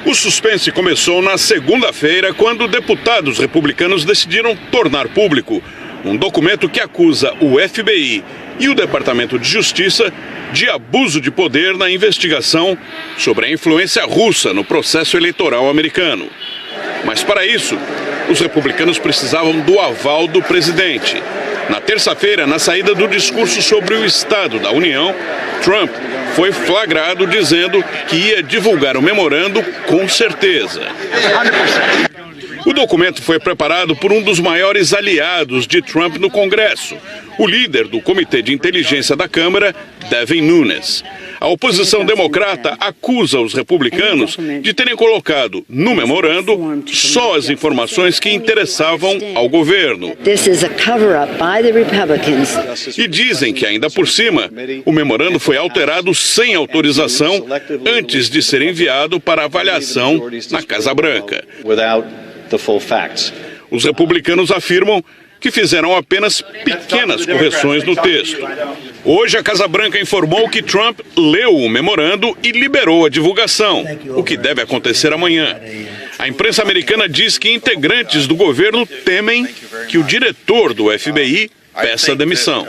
O suspense começou na segunda-feira, quando deputados republicanos decidiram tornar público um documento que acusa o FBI e o Departamento de Justiça de abuso de poder na investigação sobre a influência russa no processo eleitoral americano. Mas para isso, os republicanos precisavam do aval do presidente. Na terça-feira, na saída do discurso sobre o Estado da União, Trump foi flagrado dizendo que ia divulgar o memorando com certeza. O documento foi preparado por um dos maiores aliados de Trump no Congresso, o líder do Comitê de Inteligência da Câmara, Devin Nunes. A oposição democrata acusa os republicanos de terem colocado no memorando só as informações que interessavam ao governo. E dizem que, ainda por cima, o memorando foi alterado sem autorização antes de ser enviado para avaliação na Casa Branca. Os republicanos afirmam que fizeram apenas pequenas correções no texto. Hoje, a Casa Branca informou que Trump leu o memorando e liberou a divulgação, o que deve acontecer amanhã. A imprensa americana diz que integrantes do governo temem que o diretor do FBI peça demissão.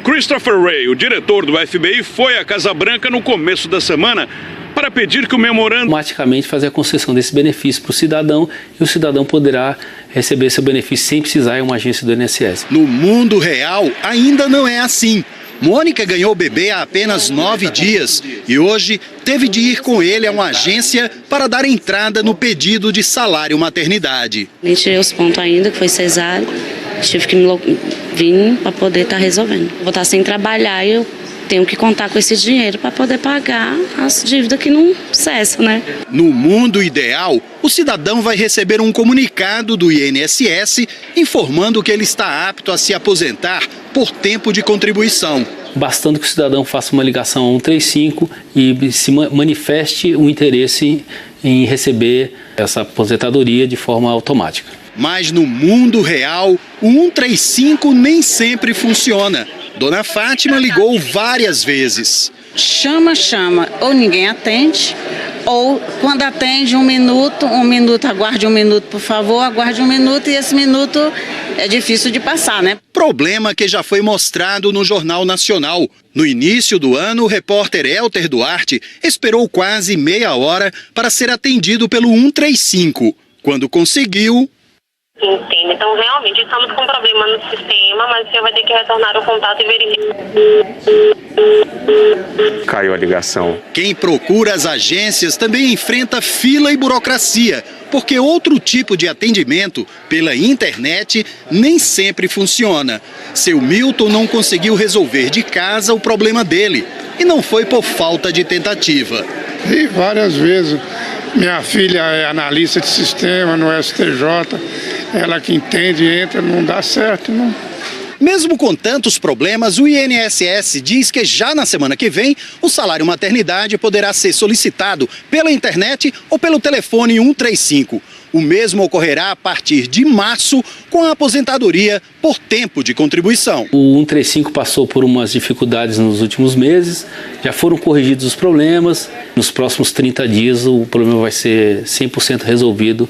Christopher Wray, o diretor do FBI, foi à Casa Branca no começo da semana para pedir que o memorando... automaticamente fazer a concessão desse benefício para o cidadão e o cidadão poderá receber seu benefício sem precisar ir a uma agência do INSS. No mundo real, ainda não é assim. Mônica ganhou o bebê há apenas 9 dias e hoje teve de ir com ele a uma agência para dar entrada no pedido de salário maternidade. Nem tirei os pontos ainda, que foi cesárea. Tive que vir para poder estar resolvendo. Vou estar sem trabalhar e eu tenho que contar com esse dinheiro para poder pagar as dívidas que não cessam, né? No mundo ideal, o cidadão vai receber um comunicado do INSS informando que ele está apto a se aposentar por tempo de contribuição. Bastando que o cidadão faça uma ligação ao 135 e se manifeste o interesse em receber essa aposentadoria de forma automática. Mas no mundo real, o 135 nem sempre funciona. Dona Fátima ligou várias vezes. Chama, ou ninguém atende, ou quando atende 1 minuto, aguarde 1 minuto, por favor, aguarde 1 minuto, e esse minuto é difícil de passar, né? Problema que já foi mostrado no Jornal Nacional. No início do ano, o repórter Elter Duarte esperou quase meia hora para ser atendido pelo 135. Quando conseguiu... Entendo. Então, realmente, estamos com problema no sistema, mas o senhor vai ter que retornar o contato e verificar. Caiu a ligação. Quem procura as agências também enfrenta fila e burocracia, porque outro tipo de atendimento, pela internet, nem sempre funciona. Seu Milton não conseguiu resolver de casa o problema dele, e não foi por falta de tentativa. E várias vezes. Minha filha é analista de sistema no STJ, ela que entende, entra, não dá certo, não. Mesmo com tantos problemas, o INSS diz que já na semana que vem, o salário maternidade poderá ser solicitado pela internet ou pelo telefone 135. O mesmo ocorrerá a partir de março com a aposentadoria por tempo de contribuição. O 135 passou por umas dificuldades nos últimos meses, já foram corrigidos os problemas. Nos próximos 30 dias o problema vai ser 100% resolvido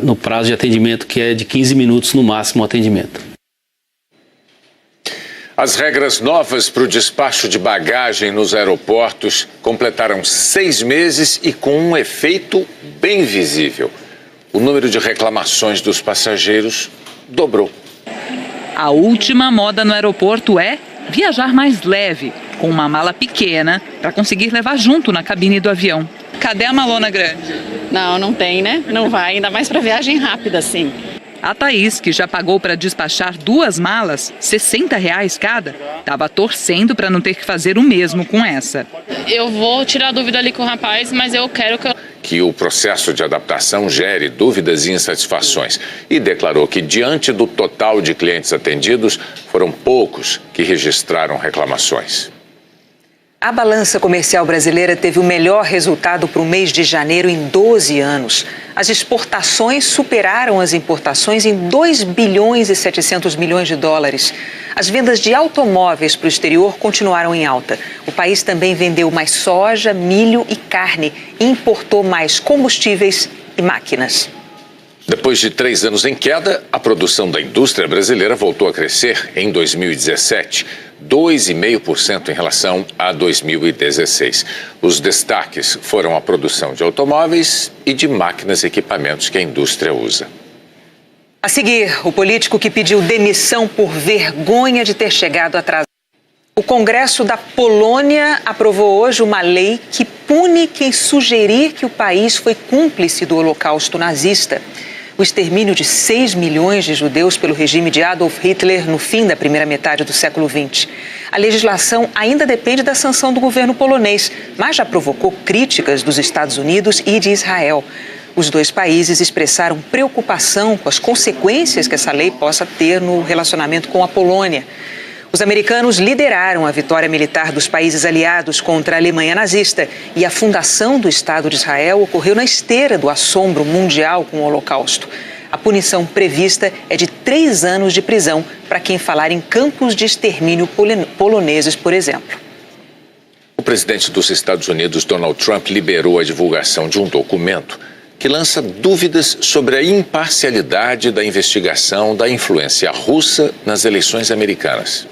no prazo de atendimento, que é de 15 minutos no máximo o atendimento. As regras novas para o despacho de bagagem nos aeroportos completaram 6 meses e com um efeito bem visível. O número de reclamações dos passageiros dobrou. A última moda no aeroporto é viajar mais leve, com uma mala pequena, para conseguir levar junto na cabine do avião. Cadê a malona grande? Não tem, né? Não vai, ainda mais para viagem rápida, assim. A Thaís, que já pagou para despachar 2 malas, R$60 cada, estava torcendo para não ter que fazer o mesmo com essa. Eu vou tirar dúvida ali com o rapaz, mas eu quero que o processo de adaptação gere dúvidas e insatisfações e declarou que, diante do total de clientes atendidos, foram poucos que registraram reclamações. A balança comercial brasileira teve o melhor resultado para o mês de janeiro em 12 anos. As exportações superaram as importações em 2 bilhões e 700 milhões de dólares. As vendas de automóveis para o exterior continuaram em alta. O país também vendeu mais soja, milho e carne e importou mais combustíveis e máquinas. Depois de 3 anos em queda, a produção da indústria brasileira voltou a crescer em 2017, 2,5% em relação a 2016. Os destaques foram a produção de automóveis e de máquinas e equipamentos que a indústria usa. A seguir, o político que pediu demissão por vergonha de ter chegado atrasado. O Congresso da Polônia aprovou hoje uma lei que pune quem sugerir que o país foi cúmplice do Holocausto nazista. O extermínio de 6 milhões de judeus pelo regime de Adolf Hitler no fim da primeira metade do século XX. A legislação ainda depende da sanção do governo polonês, mas já provocou críticas dos Estados Unidos e de Israel. Os dois países expressaram preocupação com as consequências que essa lei possa ter no relacionamento com a Polônia. Os americanos lideraram a vitória militar dos países aliados contra a Alemanha nazista e a fundação do Estado de Israel ocorreu na esteira do assombro mundial com o Holocausto. A punição prevista é de 3 anos de prisão para quem falar em campos de extermínio poloneses, por exemplo. O presidente dos Estados Unidos, Donald Trump, liberou a divulgação de um documento que lança dúvidas sobre a imparcialidade da investigação da influência russa nas eleições americanas.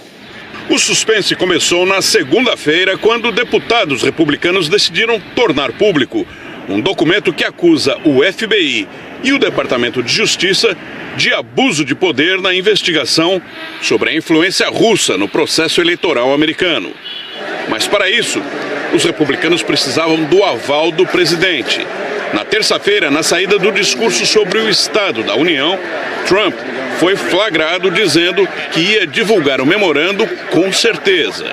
O suspense começou na segunda-feira, quando deputados republicanos decidiram tornar público um documento que acusa o FBI e o Departamento de Justiça de abuso de poder na investigação sobre a influência russa no processo eleitoral americano. Mas para isso, os republicanos precisavam do aval do presidente. Na terça-feira, na saída do discurso sobre o Estado da União, Trump foi flagrado dizendo que ia divulgar o memorando com certeza.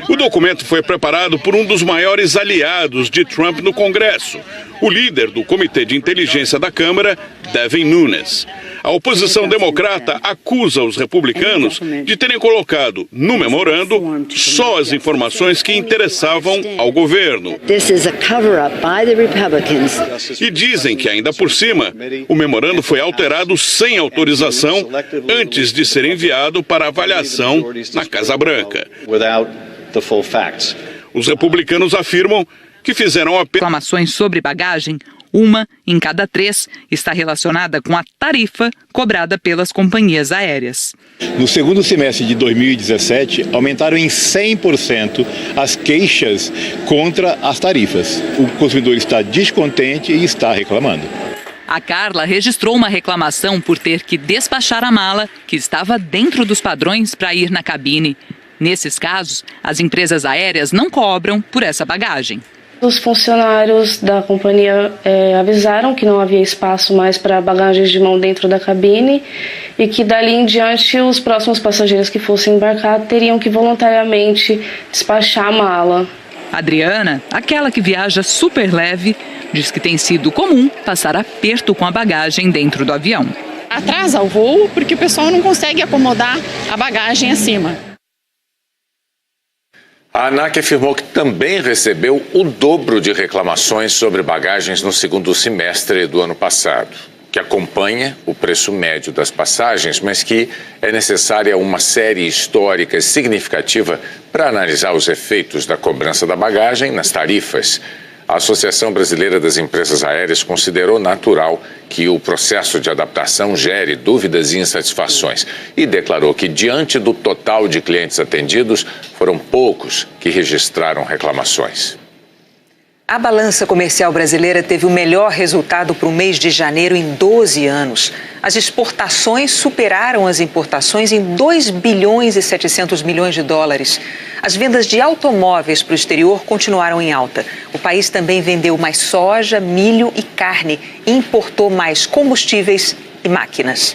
O documento foi preparado por um dos maiores aliados de Trump no Congresso, o líder do Comitê de Inteligência da Câmara, Devin Nunes. A oposição democrata acusa os republicanos de terem colocado no memorando só as informações que interessavam ao governo. E dizem que, ainda por cima, o memorando foi alterado sem autorização antes de ser enviado para avaliação na Casa Branca. Os republicanos afirmam que fizeram apenas reclamações sobre bagagem. Uma em cada 3 está relacionada com a tarifa cobrada pelas companhias aéreas. No segundo semestre de 2017, aumentaram em 100% as queixas contra as tarifas. O consumidor está descontente e está reclamando. A Carla registrou uma reclamação por ter que despachar a mala que estava dentro dos padrões para ir na cabine. Nesses casos, as empresas aéreas não cobram por essa bagagem. Os funcionários da companhia avisaram que não havia espaço mais para bagagens de mão dentro da cabine e que dali em diante os próximos passageiros que fossem embarcar teriam que voluntariamente despachar a mala. Adriana, aquela que viaja super leve, diz que tem sido comum passar aperto com a bagagem dentro do avião. Atrasa o voo porque o pessoal não consegue acomodar a bagagem acima. A ANAC afirmou que também recebeu o dobro de reclamações sobre bagagens no segundo semestre do ano passado, que acompanha o preço médio das passagens, mas que é necessária uma série histórica significativa para analisar os efeitos da cobrança da bagagem nas tarifas. A Associação Brasileira das Empresas Aéreas considerou natural que o processo de adaptação gere dúvidas e insatisfações e declarou que, diante do total de clientes atendidos, foram poucos que registraram reclamações. A balança comercial brasileira teve o melhor resultado para o mês de janeiro em 12 anos. As exportações superaram as importações em 2 bilhões e 700 milhões de dólares. As vendas de automóveis para o exterior continuaram em alta. O país também vendeu mais soja, milho e carne e importou mais combustíveis e máquinas.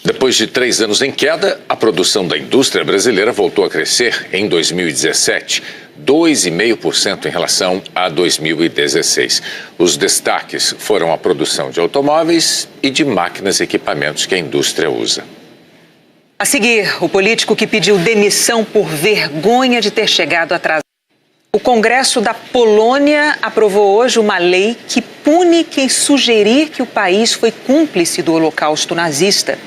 Depois de 3 anos em queda, a produção da indústria brasileira voltou a crescer em 2017, 2,5% em relação a 2016. Os destaques foram a produção de automóveis e de máquinas e equipamentos que a indústria usa. A seguir, o político que pediu demissão por vergonha de ter chegado atrasado. O Congresso da Polônia aprovou hoje uma lei que pune quem sugerir que o país foi cúmplice do Holocausto nazista.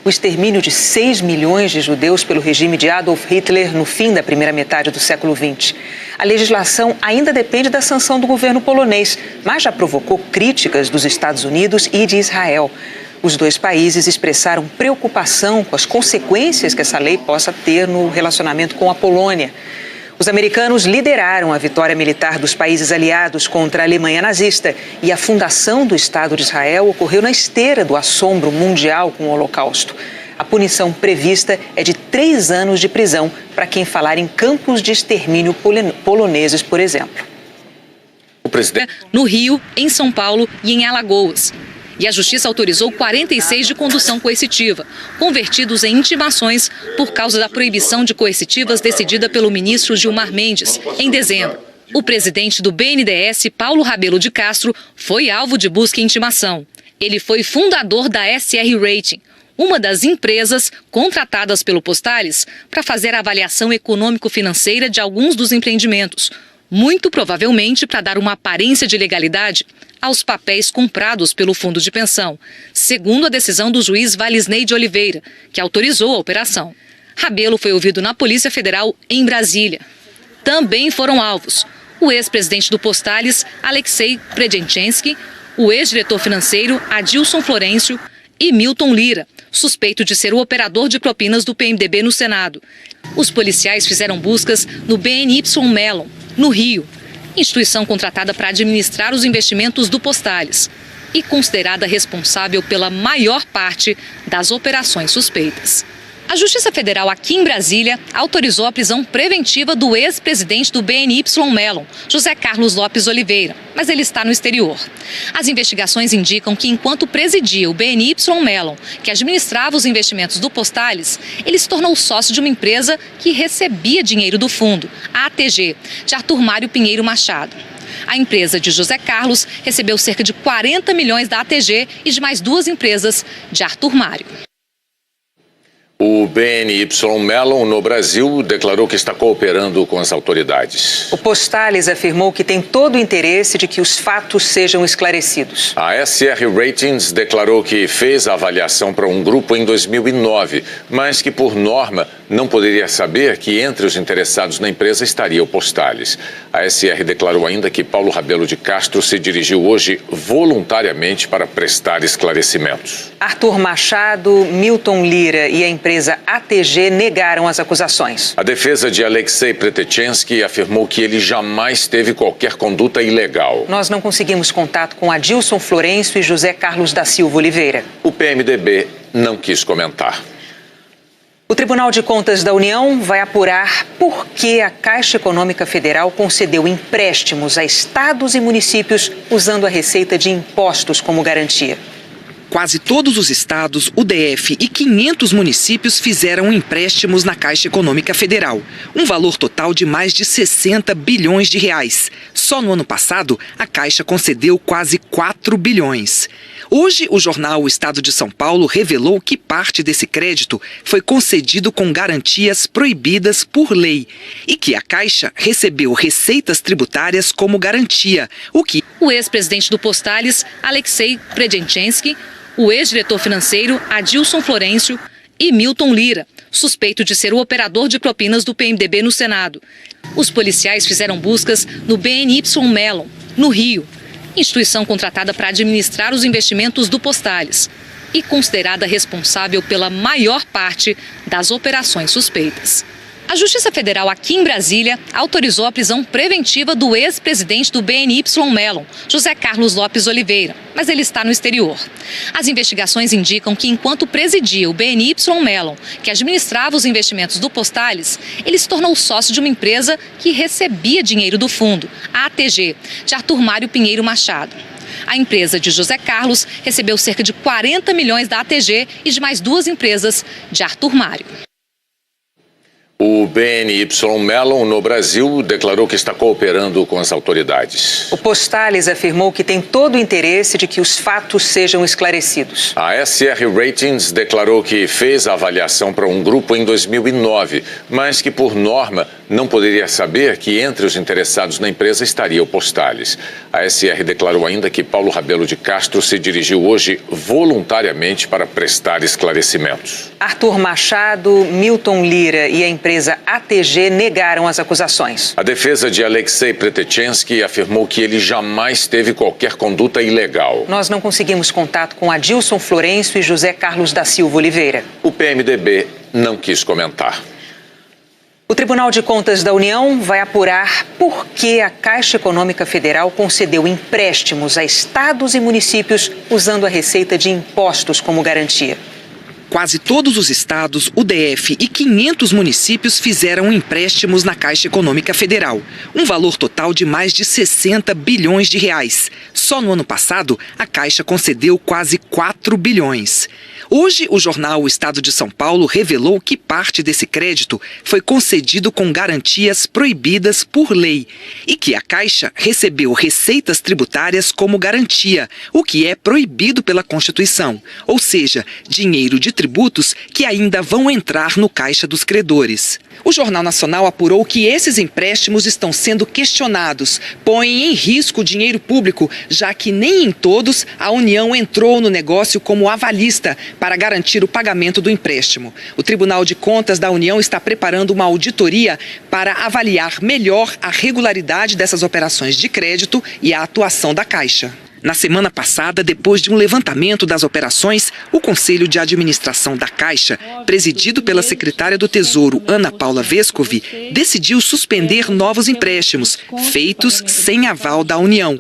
O extermínio de 6 milhões de judeus pelo regime de Adolf Hitler no fim da primeira metade do século XX. A legislação ainda depende da sanção do governo polonês, mas já provocou críticas dos Estados Unidos e de Israel. Os dois países expressaram preocupação com as consequências que essa lei possa ter no relacionamento com a Polônia. Os americanos lideraram a vitória militar dos países aliados contra a Alemanha nazista e a fundação do Estado de Israel ocorreu na esteira do assombro mundial com o Holocausto. A punição prevista é de 3 anos de prisão para quem falar em campos de extermínio poloneses, por exemplo. O presidente... No Rio, em São Paulo e em Alagoas. E a Justiça autorizou 46 de condução coercitiva, convertidos em intimações por causa da proibição de coercitivas decidida pelo ministro Gilmar Mendes, em dezembro. O presidente do BNDES, Paulo Rabelo de Castro, foi alvo de busca e intimação. Ele foi fundador da SR Rating, uma das empresas contratadas pelo Postales para fazer a avaliação econômico-financeira de alguns dos empreendimentos, muito provavelmente para dar uma aparência de legalidade aos papéis comprados pelo fundo de pensão, segundo a decisão do juiz Valisney de Oliveira, que autorizou a operação. Rabelo foi ouvido na Polícia Federal em Brasília. Também foram alvos o ex-presidente do Postales, Alexei Predjenchensky, o ex-diretor financeiro Adilson Florencio e Milton Lira, suspeito de ser o operador de propinas do PMDB no Senado. Os policiais fizeram buscas no BNY Mellon, no Rio, instituição contratada para administrar os investimentos do Postales. e considerada responsável pela maior parte das operações suspeitas. A Justiça Federal aqui em Brasília autorizou a prisão preventiva do ex-presidente do BNY Mellon, José Carlos Lopes Oliveira, mas ele está no exterior. As investigações indicam que enquanto presidia o BNY Mellon, que administrava os investimentos do Postales, ele se tornou sócio de uma empresa que recebia dinheiro do fundo, a ATG, de Arthur Mário Pinheiro Machado. A empresa de José Carlos recebeu cerca de 40 milhões da ATG e de mais duas empresas de Arthur Mário. O BNY Mellon, no Brasil, declarou que está cooperando com as autoridades. O Postales afirmou que tem todo o interesse de que os fatos sejam esclarecidos. A SR Ratings declarou que fez a avaliação para um grupo em 2009, mas que, por norma, não poderia saber que entre os interessados na empresa estaria o Postales. A SR declarou ainda que Paulo Rabelo de Castro se dirigiu hoje voluntariamente para prestar esclarecimentos. Arthur Machado, Milton Lira e a empresa ATG negaram as acusações. A defesa de Alexei Pretechensky afirmou que ele jamais teve qualquer conduta ilegal. Nós não conseguimos contato com Adilson Florencio e José Carlos da Silva Oliveira. O PMDB não quis comentar. O Tribunal de Contas da União vai apurar por que a Caixa Econômica Federal concedeu empréstimos a estados e municípios usando a receita de impostos como garantia. Quase todos os estados, o DF e 500 municípios fizeram empréstimos na Caixa Econômica Federal, um valor total de mais de 60 bilhões de reais. Só no ano passado, a Caixa concedeu quase 4 bilhões. Hoje, o jornal O Estado de São Paulo revelou que parte desse crédito foi concedido com garantias proibidas por lei e que a Caixa recebeu receitas tributárias como garantia, o que o ex-presidente do Postales, Alexei Pretechensky, o ex-diretor financeiro Adilson Florencio e Milton Lira, suspeito de ser o operador de propinas do PMDB no Senado. Os policiais fizeram buscas no BNY Mellon, no Rio, instituição contratada para administrar os investimentos do Postales e considerada responsável pela maior parte das operações suspeitas. A Justiça Federal aqui em Brasília autorizou a prisão preventiva do ex-presidente do BNY Mellon, José Carlos Lopes Oliveira, mas ele está no exterior. As investigações indicam que enquanto presidia o BNY Mellon, que administrava os investimentos do Postales, ele se tornou sócio de uma empresa que recebia dinheiro do fundo, a ATG, de Arthur Mário Pinheiro Machado. A empresa de José Carlos recebeu cerca de 40 milhões da ATG e de mais duas empresas de Arthur Mário. O BNY Mellon, no Brasil, declarou que está cooperando com as autoridades. O Postales afirmou que tem todo o interesse de que os fatos sejam esclarecidos. A SR Ratings declarou que fez a avaliação para um grupo em 2009, mas que, por norma, não poderia saber que entre os interessados na empresa estaria o Postales. A SR declarou ainda que Paulo Rabelo de Castro se dirigiu hoje voluntariamente para prestar esclarecimentos. Arthur Machado, Milton Lira e a empresa ATG negaram as acusações. A defesa de Alexei Pretechensky afirmou que ele jamais teve qualquer conduta ilegal. Nós não conseguimos contato com Adilson Florencio e José Carlos da Silva Oliveira. O PMDB não quis comentar. O Tribunal de Contas da União vai apurar por que a Caixa Econômica Federal concedeu empréstimos a estados e municípios usando a receita de impostos como garantia. Quase todos os estados, o DF e 500 municípios fizeram empréstimos na Caixa Econômica Federal, um valor total de mais de 60 bilhões de reais. Só no ano passado, a Caixa concedeu quase 4 bilhões. Hoje, o jornal O Estado de São Paulo revelou que parte desse crédito foi concedido com garantias proibidas por lei e que a Caixa recebeu receitas tributárias como garantia, o que é proibido pela Constituição, ou seja, dinheiro de tributos que ainda vão entrar no caixa dos credores. O Jornal Nacional apurou que esses empréstimos estão sendo questionados, põem em risco o dinheiro público, já que nem em todos a União entrou no negócio como avalista para garantir o pagamento do empréstimo. O Tribunal de Contas da União está preparando uma auditoria para avaliar melhor a regularidade dessas operações de crédito e a atuação da Caixa. Na semana passada, depois de um levantamento das operações, o Conselho de Administração da Caixa, presidido pela secretária do Tesouro, Ana Paula Vescovi, decidiu suspender novos empréstimos, feitos sem aval da União.